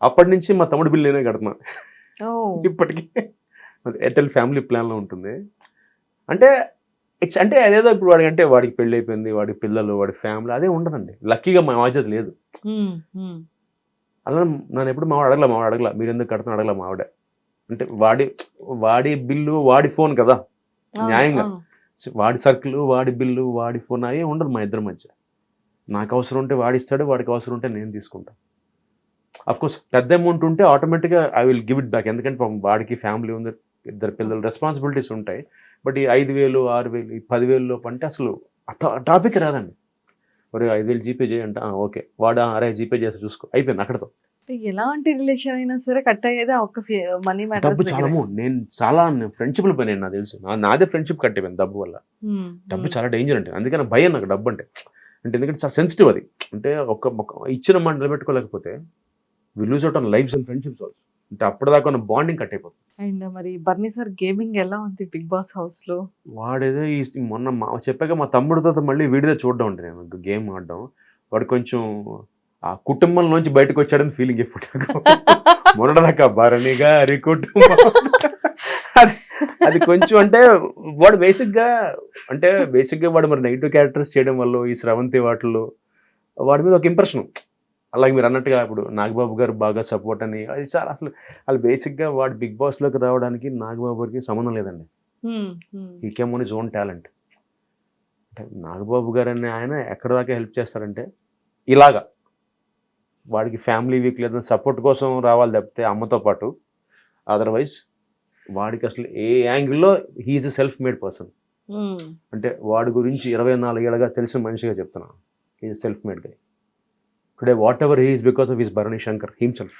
అప్పటి నుంచి మా తమ్ముడు బిల్ నేనే కడుతున్నా ఇప్పటికీ. ఎయిర్టెల్ ఫ్యామిలీ ప్లాన్లో ఉంటుంది. అంటే ఇట్స్ అంటే అదేదో ఇప్పుడు వాడికి అంటే వాడికి పెళ్ళి అయిపోయింది, వాడి పిల్లలు, వాడి ఫ్యామిలీ, అదే ఉండదండి. లక్కీగా మా బాధ్యత లేదు. అలా నన్ను ఎప్పుడు మావాడు అడగల మీరు ఎందుకు కడుతున్నా అడగల మావాడే. అంటే వాడి బిల్లు వాడి ఫోన్ కదా, న్యాయంగా వాడి సర్కిల్, వాడి బిల్లు, వాడి ఫోన్ అయ్యే ఉండదు మా ఇద్దరి మధ్య. నాకు అవసరం ఉంటే వాడి ఇస్తాడు, వాడికి అవసరం ఉంటే నేను తీసుకుంటాను. అఫ్కోర్స్ పెద్ద అమౌంట్ ఉంటే ఆటోమేటిక్గా I will give it back. ఎందుకంటే వాడికి ఫ్యామిలీ ఉంది, ఇద్దరు పిల్లలు, రెస్పాన్సిబిలిటీస్ ఉంటాయి. బట్ ఈ 5,000 6,000 ఈ 10,000 లోపు అంటే అసలు టాపిక్ రాదండి. మరి 5,000 జీపే చేయంట, ఓకే, వాడు అరే జీపే చేస్తే చూసుకో, అయిపోయింది అక్కడతో. ఎలాంటి రిలేషన్ అయినా సరే కట్ అయ్యేది ఒక్క మనీ మ్యాటర్. డబ్బు చాలా నేను చాలా ఫ్రెండ్షిప్లు పోయినాయి నాకు తెలుసు. నాదే ఫ్రెండ్షిప్ కట్ అయిపోయింది డబ్బు వల్ల. డబ్బు చాలా డేంజర్ అంటే, అందుకని భయం నాకు డబ్బు అంటే. ఎందుకంటే చాలా సెన్సిటివ్ అది. అంటే ఒక ఇచ్చిన మాట నిలబెట్టుకోలేకపోతే we lose out on lifes and friendships also. అంటే అప్పటిదాకా ఉన్న బాండింగ్ కట్ అయిపోతుంది. అండ్ మరి బర్నీ సార్ గేమింగ్ ఎలా ఉంది బిగ్ బాస్ హౌస్ లో? వాడేదో ఈ మొన్న చెప్పాక మా తమ్ముడితో మళ్ళీ వీడిదే చూడడం అంటే నేను గేమ్ ఆడడం. వాడు కొంచెం ఆ కుటుంబంలోంచి బయటకు వచ్చాడని ఫీలింగ్ ఎప్పుడు మొన్నదాకా భరణి గారి కుటుంబం అది కొంచెం అంటే వాడు బేసిక్గా వాడు మరి నెగిటివ్ క్యారెక్టర్స్ చేయడం వల్ల ఈ స్రవంతి వాటిల్లో వాడి మీద ఒక ఇంప్రెషన్. అలాగే మీరు అన్నట్టుగా ఇప్పుడు నాగబాబు గారు బాగా సపోర్ట్ అని, అది చాలా అసలు బేసిక్గా వాడు బిగ్ బాస్లోకి రావడానికి నాగబాబు గారికి సంబంధం లేదండి. ఈ came own his own talent. అంటే నాగబాబు గారు అని ఆయన ఎక్కడ దాకా హెల్ప్ చేస్తారంటే ఇలాగా వాడికి ఫ్యామిలీ వీక్ లేదని సపోర్ట్ కోసం రావాలి తప్పితే అమ్మతో పాటు. అదర్వైజ్ వాడికి అసలు ఏ యాంగిల్లో he's a self made person. అంటే వాడి గురించి 24 ఏళ్ళగా తెలిసిన మనిషిగా చెప్తున్నాను. He's self made guy. Today whatever he is because of his Bharani Shankar himself.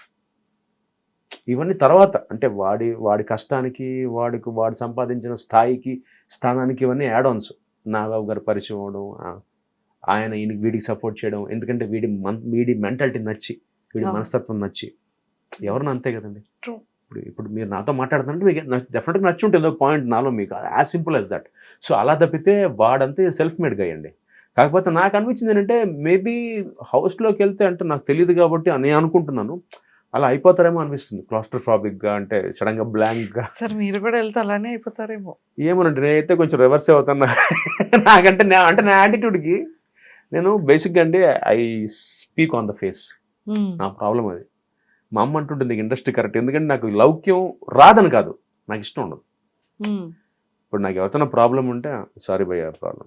ఇవన్నీ తర్వాత అంటే వాడి కష్టానికి, వాడు సంపాదించిన స్థాయికి, స్థానానికి ఇవన్నీ యాడ్ ఆన్స్. నాగబాబు గారు పరిచయం అవడం, ఆయన వీడికి సపోర్ట్ చేయడం. ఎందుకంటే వీడి మెంటాలిటీ నచ్చి, వీడి మనస్తత్వం నచ్చి, ఎవరిని అంతే కదండి. ఇప్పుడు మీరు నాతో మాట్లాడుతుంటే మీకు డెఫినెట్గా నచ్చి ఉంటుంది ఒక పాయింట్ నాలో మీకు, as simple as that. So అలా తప్పితే వాడంతే సెల్ఫ్ మేడ్ గా అండి. కాకపోతే నాకు అనిపించింది ఏంటంటే మేబీ హౌస్లోకి వెళ్తే అంటే నాకు తెలియదు కాబట్టి అని అనుకుంటున్నాను, అలా అయిపోతారేమో అనిపిస్తుంది క్లాస్ట్రోఫాబిక్గా, అంటే సడన్గా బ్లాంక్గా. సార్ మీరు కూడా వెళ్తే అలానే అయిపోతారేమో. ఏమోనండి, నేనైతే కొంచెం రివర్స్ అవుతాను. నాకంటే నా యాటిట్యూడ్కి నేను బేసిక్గా అండి I speak on the face. నా ప్రాబ్లం అది. మా అమ్మ అంటుంటుంది నీకు ఇండస్ట్రీ కరెక్ట్, ఎందుకంటే నాకు లౌక్యం రాదని కాదు, నాకు ఇష్టం ఉండదు. ఇప్పుడు నాకు ఎవరితో ప్రాబ్లం ఉంటే సారీ భయ్య ప్రాబ్లం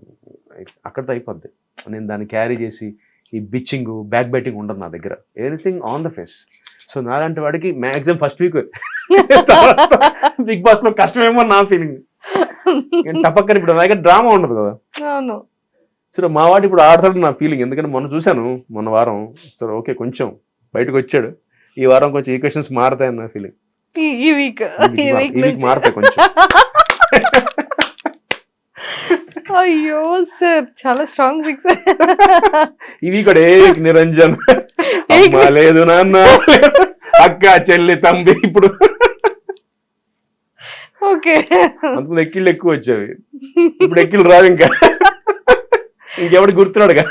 అక్కడితో అయిపోద్ది. నేను దాన్ని క్యారీ చేసి ఈ బిచ్చింగ్ బ్యాక్ బైటింగ్ ఉండదు నా దగ్గర, anything on the face. So నాలాంటి వాడికి maximum first week Bigg Boss లో కష్టమేమో నా ఫీలింగ్. తప్పక్కని ఇప్పుడు నా దగ్గర డ్రామా ఉండదు కదా. అవును. సో మా వాడు ఇప్పుడు ఆడతాడు నా ఫీలింగ్, ఎందుకంటే మొన్న చూశాను మొన్న వారం. సో ఓకే కొంచెం బయటకు వచ్చాడు, ఈ వారం కొంచెం ఈక్వేషన్స్ మారుతాయని నా ఫీలింగ్. ఈ వీక్ మారుతాయి కొంచెం. అయ్యో సార్ చాలా స్ట్రాంగ్ వీక్. ఈ వీక్ కూడా నిరంజన్ అమ్మా లేదు నాన్న అక్క చెల్లి తంబి ఇప్పుడు ఓకే. అంతకుముందు ఎక్కిళ్ళు ఎక్కువ వచ్చేవి, ఇప్పుడు ఎక్కిళ్ళు రావు ఇంకా, ఇంకెవడు గుర్తున్నాడుగా.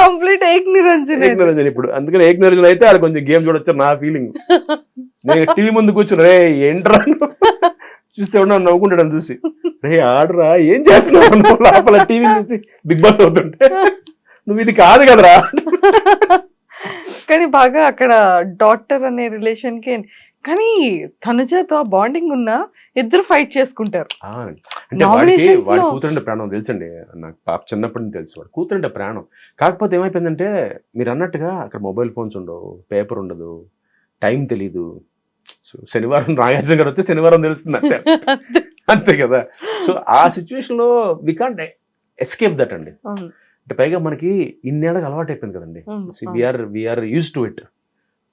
కంప్లీట్ ఏక్ నిరంజన్ ఇప్పుడు. అందుకని ఏక్ నిరంజన్ అయితే ఆడ కొంచెం గేమ్ చూడొచ్చు నా ఫీలింగ్. నేను టీవీ ముందు కూర్చుని రే ఏంట్రా చూస్తే ఉన్నా నవ్వుకుంటాడు చూసి, రే ఆడరా ఏం చేస్తున్నావు లోపల టీవీ చూసి బిగ్ బాస్ అవుతుంటే, నువ్వు ఇది కాదు కదరా. కానీ బాగా అక్కడ డాక్టర్ అనే రిలేషన్ కి, కానీ తనుజతో బాండింగ్ ఉన్నా ఇద్దరు ఫైట్ చేసుకుంటారు. అంటే వాడి కూతురంటే ప్రాణం తెలుసండి నాకు, పాప చిన్నప్పటి నుంచి తెలుసు వాడు కూతురంటే ప్రాణం. కాకపోతే ఏమైపోయిందంటే మీరు అన్నట్టుగా అక్కడ మొబైల్ ఫోన్స్ ఉండవు, పేపర్ ఉండదు, టైం తెలీదు. సో శనివారం నాగార్జున గారు వస్తే శనివారం తెలుస్తుంది అంటే అంతే కదా. సో ఆ సిచ్యువేషన్ లో వి కాంట్ ఎస్కేప్ దట్ అండి. అంటే పైగా మనకి ఇన్నేళ్ళకి అలవాటు అయిపోయింది కదండి. We're used to it.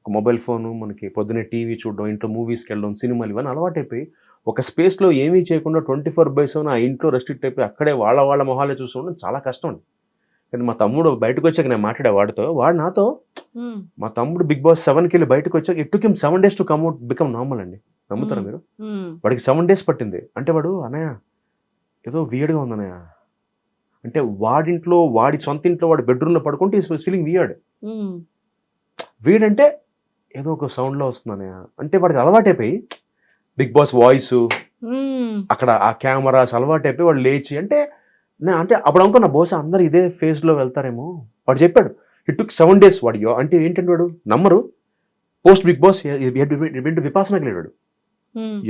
Mobile phone, మనకి పొద్దున్నే టీవీ చూడడం, ఇంట్లో మూవీస్కి వెళ్ళడం, సినిమాలు, ఇవన్నీ అలవాటు అయిపోయి ఒక స్పేస్లో ఏమీ చేయకుండా 24/7 ఆ ఇంట్లో రెస్ట్రిక్ట్ అయిపోయి అక్కడే వాళ్ళ మొహాలే చూసుకోవడం చాలా కష్టం అండి. కానీ మా తమ్ముడు బయటకు వచ్చాక నేను మాట్లాడే వాడితో, వాడు నాతో, మా తమ్ముడు బిగ్ బాస్ 7కి వెళ్ళి బయటకు వచ్చాక it took him 7 days to come out become normal అండి. నమ్ముతారా మీరు? వాడికి 7 days పట్టింది. అంటే వాడు అన్నయ్య ఏదో వియర్డ్గా ఉంది అన్నయ్య అంటే, వాడింట్లో వాడి సొంత ఇంట్లో వాడి బెడ్రూమ్లో పడుకుంటే ఈస్ ఫీలింగ్ వియర్డ్. వీడంటే ఏదో ఒక సౌండ్లో వస్తుంది అన్నయ్య అంటే, వాడికి అలవాటైపోయి బిగ్ బాస్ వాయిస్ అక్కడ ఆ కెమెరాస్ అలవాటైపోయి వాడు లేచి అంటే అప్పుడు అనుకున్న బహుశా అందరు ఇదే ఫేజ్లో వెళ్తారేమో. వాడు చెప్పాడు ఇట్ టుక్ 7 days. వాడు అంటే ఏంటంటే వాడు నమ్మరు, పోస్ట్ బిగ్ బాస్ విపాసనకి వెళ్ళాడు,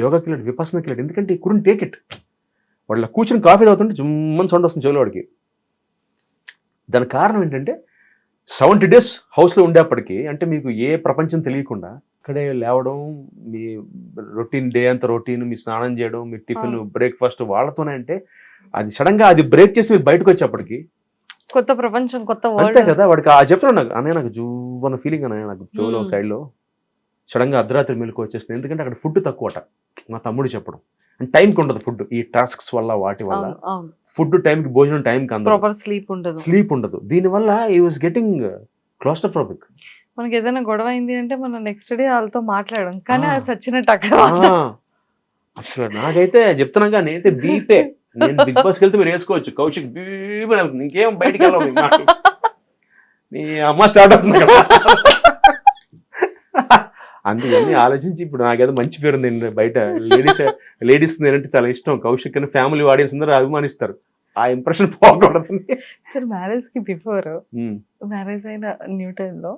యోగాకి వెళ్ళాడు, విపాసనకి వెళ్ళాడు. ఎందుకంటే ఈ కుడెంట్ టేక్ ఇట్. వాళ్ళ కూర్చొని కాఫీ తాగుతుంటే జుమ్మని సౌండ్ వస్తుంది చెవులో వాడికి. దానికి కారణం ఏంటంటే 70 days హౌస్లో ఉండేప్పటికీ, అంటే మీకు ఏ ప్రపంచం తెలియకుండా ఇక్కడే లేవడం, మీ రొటీన్ డే అంతా రొటీన్, మీ స్నానం చేయడం, మీ టిఫిన్ బ్రేక్ఫాస్ట్ వాళ్ళతోనే. అంటే అది సడన్గా అది బ్రేక్ చేసి మీరు బయటకు వచ్చేప్పటికి కొత్త ప్రపంచం, కొత్త అంతే కదా. వాడికి ఆ చెప్తున్నాడు నాకు అనే, నాకు జూవన్న ఫీలింగ్ అనే, నాకు జోలో సైడ్లో సడన్గా అర్ధరాత్రి మెలకు వచ్చేస్తుంది. ఎందుకంటే అక్కడ ఫుడ్ తక్కువట మా తమ్ముడు చెప్పడం. అండ్ టైంకి ఉండదు ఫుడ్, ఈ టాస్క్స్ వల్ల వాటి వల్ల ఫుడ్ టైంకి, భోజనం టైంకి అందదు, ప్రాపర్ స్లీప్ ఉండదు. దీనివల్ల ఈ వాజ్ గెటింగ్ క్లాస్ట్రోఫోబిక్. మనకి ఏదైనా గొడవ అయింది అంటే మనం నెక్స్ట్ డే వాళ్ళతో మాట్లాడడం, కానీ అది చచ్చినట్టు అక్కడ. అసలు నాకైతే చెప్తున్నాగా, నేనైతే బీపే. నేను బిగ్ బాస్కి వెళ్తే మీరు వేసుకోవచ్చు, కౌశిక్ బీపే వెళ్తుంది, ఇంకేం బయటికి వెళ్ళవు, నీ అమ్మ స్టార్ట్ అవుతుంది కదా. అందుకని ఆలోచించి ఇప్పుడు నాకేదో మంచి పేరు ఉంది బయట, లేడీస్ నేనంటే చాలా ఇష్టం, కౌశిక్ అని ఫ్యామిలీ ఆడియన్స్ అందరూ అభిమానిస్తారు. ఆ ఇంప్రెషన్ పోకూడదు. సార్ మ్యారేజ్ కి బిఫోర్, మ్యారేజ్ అయిన న్యూ టైంలో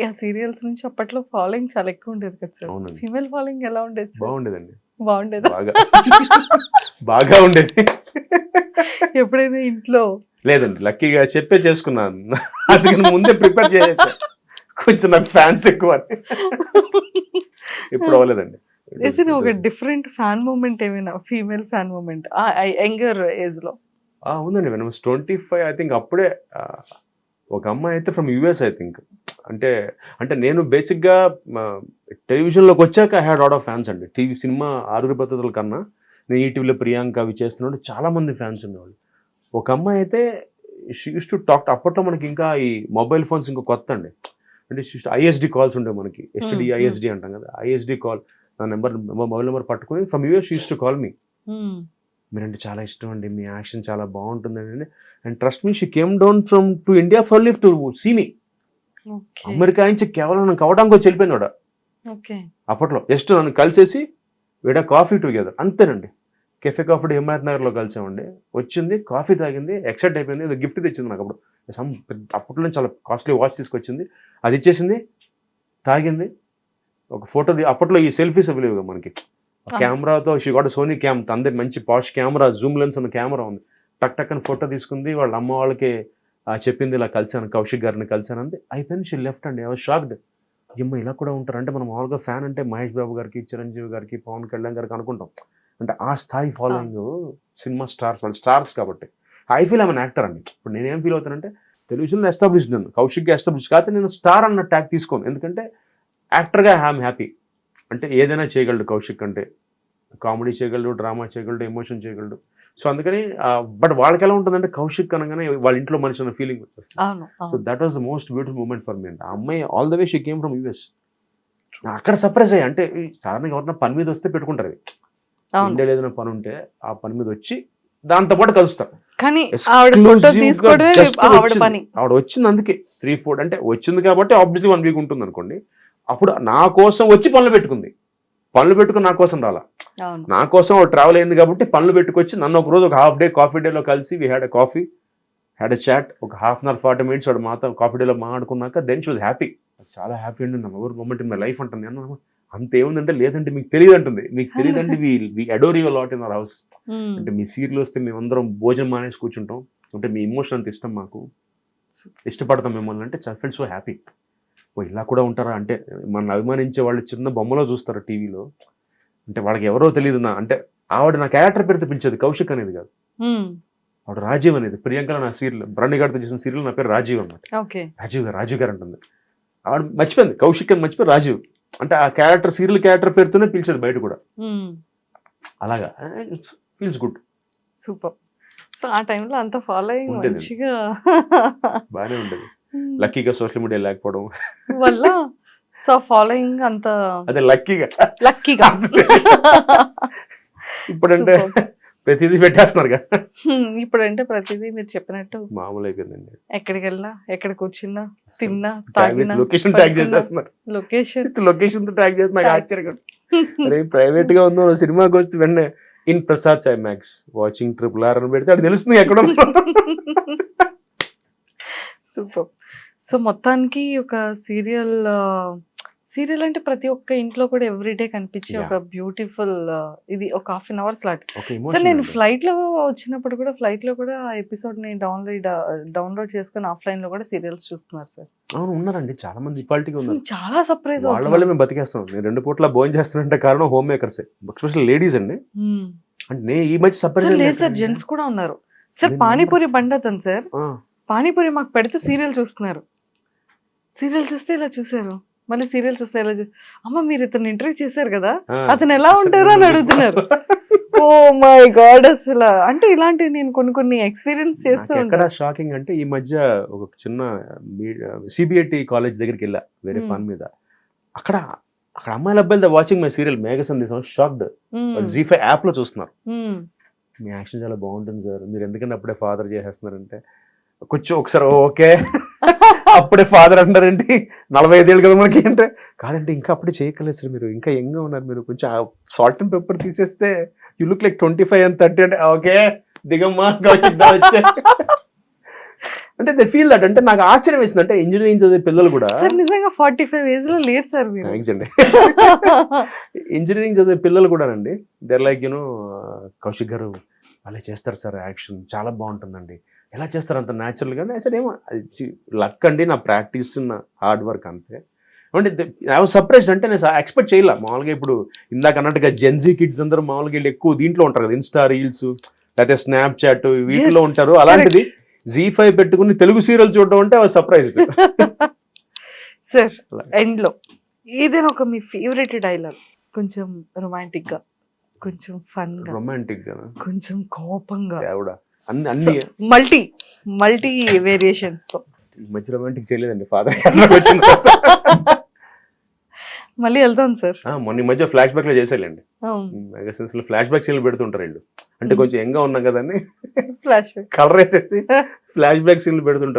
ఆ సీరియల్స్ నుంచి అప్పట్లో ఫాలోయింగ్ చాలా ఎక్కువ ఉండేది కదా సార్. ఫీమేల్ ఫాలోయింగ్ ఎలా ఉండేది? బాగుండేదండి. బాగుండేది, బాగా ఉండేది. ఎప్పుడైనా ఇంట్లో లేదండి, లక్కీగా చెప్పే చేసుకున్నాను, అందుకని ముందే ప్రిపేర్ చేసేసా. కొంచెం నాకు ఫ్యాన్స్ ఎక్కువ, ఇప్పుడు అవ్వలేదండి. ఒక డిఫరెంట్ ఫ్యాన్ మూమెంట్ ఏమైనా, female fan moment younger age లో? ఉందండి. When I was 25 I think, అప్పుడే ఒక అమ్మాయి అయితే ఫ్రమ్ యూఎస్ ఐ థింక్. అంటే నేను బేసిక్గా టెలివిజన్లోకి వచ్చాక I had lot of fans అండి. టీవీ సినిమా 6 పద్ధతుల కన్నా నేను ఈటీవీలో ప్రియాంక అవి చేస్తున్నాడు, చాలామంది ఫ్యాన్స్ ఉండేవాళ్ళు. ఒక అమ్మాయి అయితే షీ యూస్ టు టాక్. అప్పట్లో మనకి ఇంకా ఈ మొబైల్ ఫోన్స్ ఇంకా కొత్త అండి. అంటే ఐఎస్డి కాల్స్ ఉండే మనకి, ఎస్టీడీ ఐఎస్డి అంటాం కదా, ఐఎస్డి కాల్. నా మొబైల్ నెంబర్ పట్టుకుని from US she used to call me. మీరంటే చాలా ఇష్టం అండి, మీ యాక్షన్ చాలా బాగుంటుందండి. And trust me, she came down from to India for live to see me. Okay America నుంచి కేవలం నన్ను కవడానికి వచ్చి వెళ్ళిపోయింది వాడు. ఓకే అప్పట్లో జస్ట్ నన్ను కలిసేసి వీడ కాఫీ టుగెదర్ అంతేనండి. కెఫే కాఫీ హిమాయత్ నగర్లో కలిసామండి. వచ్చింది, కాఫీ తాగింది, ఎక్సైట్ అయిపోయింది, ఏదో గిఫ్ట్ తెచ్చింది నాకు. అప్పుడు అప్పట్లో చాలా కాస్ట్లీ వాచ్ తీసుకొచ్చింది, అది ఇచ్చేసింది, తాగింది, ఒక ఫోటో. అప్పట్లో ఈ సెల్ఫీస్ అవ్వలేవు మనకి, కెమెరాతో. షీ గాట్ సోనీ క్యామ్, తందే మంచి పాష్ కెమెరా, జూమ్ లెన్స్ ఉన్న కెమెరా ఉంది. టక్ టక్ అని ఫోటో తీసుకుంది, వాళ్ళ అమ్మ వాళ్ళకి చెప్పింది, ఇలా కలిసాను, కౌశిక్ గారిని కలిసాను అంది. అయిపోయింది. షీ లెఫ్ట్ అండి. I was shocked. ఏమో ఇలా కూడా ఉంటారు అంటే. మనం మామూలుగా ఫ్యాన్ అంటే మహేష్ బాబు గారికి, చిరంజీవి గారికి, పవన్ కళ్యాణ్ గారికి అనుకుంటాం. అంటే ఆ స్థాయి ఫాలోయింగ్ సినిమా స్టార్స్, వాళ్ళు స్టార్స్ కాబట్టి. I feel I'm an actor అండి. ఇప్పుడు నేనేం ఫీల్ అవుతానంటే, టెలివిజన్లో ఎస్టాబ్లిష్డ్ నన్ను, కౌశిక్గా ఎస్టాబ్లిష్ కాకపోతే నేను స్టార్ అన్న ట్యాగ్ తీసుకోను. ఎందుకంటే యాక్టర్గా ఐఎమ్ హ్యాపీ. అంటే ఏదైనా చేయగలడు కౌశిక్ అంటే. కామెడీ చేయగలడు, డ్రామా చేయగలడు, ఎమోషన్ చేయగలడు. సో అందుకని బట్ వాళ్ళకి ఎలా ఉంటుందంటే కౌశిక్ అనగానే వాళ్ళ ఇంట్లో మనిషి అన్న ఫీలింగ్ వచ్చేస్తుంది. So that was the most beautiful moment for me అండి. ఆ అమ్మాయి all the way she came from US. అక్కడ సర్ప్రైజ్ అయ్యి, అంటే సాధారణంగా ఎవరైనా పని మీద వస్తే పెట్టుకుంటారు, ఇండియా ఏదైనా పని ఉంటే ఆ పని మీద వచ్చి దాంతో పాటు కలుస్తారు. కానీ ఆవిడ వచ్చింది అందుకే 3-4 అంటే వచ్చింది కాబట్టి ఆబ్వియస్లీ 1 వీక్ ఉంటుంది అనుకోండి. అప్పుడు నా కోసం వచ్చి పనులు పెట్టుకుంది. పనులు పెట్టుకుని నా కోసం రాలా, నా కోసం ట్రావెల్ అయింది కాబట్టి పనులు పెట్టుకొచ్చి నన్ను ఒక రోజు ఒక హాఫ్ డే కాఫీ డేలో కలిసి we had a coffee, had a chat, ఒక 1/2 hour 40 minutes వాడు మాతో కాఫీ డేలో మాట్లాడుకున్నాక దెన్ షీ వాజ్ హ్యాపీ. చాలా హ్యాపీ అండి, నా ఎవరి మూమెంట్ ఇన్ మై లైఫ్ అంటుంది. అన్న అంత ఏముందంటే, లేదంటే మీకు తెలియదు అంటుంది. మీకు తెలియదంటే we adore you lot in our house. అంటే మీ సీరియల్ వస్తే మేమందరం భోజనం మానేసి కూర్చుంటాం, అంటే మీ ఎమోషన్ అంత ఇష్టం మాకు, ఇష్టపడతాం మిమ్మల్ని అంటే. ఫెల్ సో హ్యాపీ. ఓ ఇలా కూడా ఉంటారా అంటే, మన అభిమానించే వాళ్ళు చిన్న బొమ్మలో చూస్తారు టీవీలో, అంటే వాళ్ళకి ఎవరో తెలియదు. అంటే ఆవిడ నా క్యారెక్టర్ పేరుతో పిలిచేది, కౌశిక్ అనేది కాదు, ఆవిడ రాజీవ్ అనేది. ప్రియాంకలో నా సీరియల్, భరణి గారితో చేసిన సీరియల్ నా పేరు రాజీవ్ అన్నమాట. రాజీవ్ గారు అంటుంది. ఆవిడ మర్చిపోయింది కౌశిక్ అని, మర్చిపోయి రాజీవ్ అంటే ఆ క్యారెక్టర్, సీరియల్ క్యారెక్టర్ పేరుతోనే పిలిచేది బయట కూడా. అలాగా ఫీల్స్ గుడ్. సూపర్. సో ఆ టైంలో అంత ఫాలోయింగ్ మంచిగా బాగానే ఉండేది. లక్కీగా సోషల్ మీడియా లేకపోవడం వల్ల సో ఫాలోయింగ్ అంత అదే లక్కీగా ఇప్పుడంటే ప్రతిదీ పెట్టేస్తున్నారు కదా. ఇప్పుడంటే ప్రతిదీ మీరు చెప్పినట్టు మామూలు అయిపోయిందండి. ఎక్కడికి వెళ్ళినా, ఎక్కడ కూర్చున్నా, తిన్నా, తాగినా, లొకేషన్ ట్యాగ్ చేసేస్తున్నారు. లొకేషన్ తో ట్యాగ్ చేస్తున్నారు. నాకు ఆశ్చర్యం. అరే ప్రైవేట్ గా ఉందో సినిమాకి వస్తే వెంటనే in Prasad IMAX watching RRR అని పెడితే అది తెలుస్తుంది ఎక్కడ. సూపర్. సో మొత్తానికి ఒక సీరియల్ అంటే ప్రతి ఒక్క ఇంట్లో కూడా ఎవ్రీడే కనిపించే ఒక బ్యూటిఫుల్ ఇది ఒక 1/2 hour స్లాట్. సార్ నేను ఫ్లైట్ లో వచ్చినప్పుడు కూడా, ఫ్లైట్ లో కూడా ఎపిసోడ్ ని డౌన్లోడ్ చేసుకుని ఆఫ్లైన్ లో కూడా సీరియల్స్ చూస్తున్నారు సార్. అవును ఉన్నారండి చాలా మంది. ఈక్వాలిటీగా ఉన్నారు. చాలా సర్ప్రైజ్. వాళ్ళ వల్ల మేము బతికేస్తున్నాం. నేను 2 పూట్ల భోజనం చేస్తానంటే కారణం హోమ్ మేకర్సే, ఎస్పెషల్లీ లేడీస్ అండి. అంటే ఈ మధ్య సర్ప్రైజ్ లేదు సార్, జెంట్స్ కూడా ఉన్నారు సార్. పానీపూరి బండతను సార్, పానీపూరి మాకు పెడితే సీరియల్ చూస్తున్నారు. సీరియల్ చూస్తే ఇలా చూసారు, మళ్ళీ సీరియల్ చూస్తే ఎలా అమ్మ మీరు ఇతను ఇంటర్వ్యూ చేశారు కదా, అతను ఎలా ఉంటారో అని అడుగుతున్నారు. Oh my God. అసలు అంటే ఇలాంటివి నేను కొన్ని ఎక్స్పీరియన్స్ చేస్తూ ఎక్కడ షాకింగ్ అంటే, ఈ మధ్య ఒక చిన్న CBIT కాలేజ్ దగ్గరికి వెళ్ళా వేరే పని మీద. అక్కడ అమ్మాయిల అబ్బాయిలు వాచింగ్ మై సీరియల్ మేఘ సందేశం. షాక్డ్. ZEE5 యాప్ లో చూస్తున్నారు. మీ యాక్షన్ చాలా బాగుంటుంది సార్, మీరు ఎందుకంటే అప్పుడే ఫాదర్ చేసేస్తున్నారంటే కొంచెం ఒకసారి ఓకే అప్పుడే ఫాదర్ అంటారేంటి, 45 ఏళ్ళు కదా మనకి అంటే. కాదంటే ఇంకా అప్పుడే చేయగలేదు సార్, మీరు ఇంకా యంగ్ గా ఉన్నారు, మీరు కొంచెం సాల్ట్ అండ్ పెప్పర్ తీసేస్తే యూ లుక్ లైక్ 25 and 30 అంటే ఓకే దిగమ్మా వచ్చే అంటే దే ఫీల్ దట్. అంటే నాకు ఆశ్చర్యం వేసింది, అంటే ఇంజనీరింగ్ చదివే పిల్లలు కూడా నిజంగా 45 ఏజ్ లో లేరు సార్. థ్యాంక్స్ అండి. ఇంజనీరింగ్ చదివే పిల్లలు కూడా అండి, దేర్ లైక్ యూనో కౌశిక్ గారు వాళ్ళే చేస్తారు సార్ యాక్షన్, చాలా బాగుంటుందండి, ఎలా చేస్తారు అంత న్యాచురల్గా. అసలు ఏమో లక్ అండి, నా ప్రాక్టీస్, నా హార్డ్ వర్క్ అంతే. అంటే ఐ వాజ్ సర్ప్రైజ్. అంటే నేను ఎక్స్పెక్ట్ చేయలే. మామూలుగా ఇప్పుడు ఇందాక అన్నట్టుగా జెన్జీ కిడ్స్ అందరూ మామూలుగా వీళ్ళు ఎక్కువ దీంట్లో ఉంటారు కదా, ఇన్స్టా రీల్స్ లేకపోతే స్నాప్చాట్ వీటిలో ఉంటారు. అలాంటిది ZEE5 పెట్టుకుని తెలుగు సీరియల్ చూడడం అంటే I was surprise. Sir end లో ఏదైనా ఒక మీ ఫేవరెట్ డైలాగ్, కొంచెం రొమాంటిక్ గా, కొంచెం ఫన్ గా, రొమాంటిక్ గా, కొంచెం కోపంగా, అన్ని మల్టీ వేరియేషన్స్ తో. మధ్య రొమాంటిక్ చేయలేదండి ఫాదర్. మళ్ళీ వెళ్తాం సార్. మొన్న ఈ మధ్య ఫ్లాష్ బ్యాక్ లో చేసేయాలండి. మెగా సీన్స్ లో ఫ్లాష్ బ్యాక్ సీన్లు పెడుతుంటారు వీళ్ళు. అంటే కొంచెం యంగ్ గా ఉన్నాం కదా అని ఫ్లాష్ కలర్ వేసేసి ఫ్లాష్ బ్యాక్ సీన్లు పెడుతుంటారు.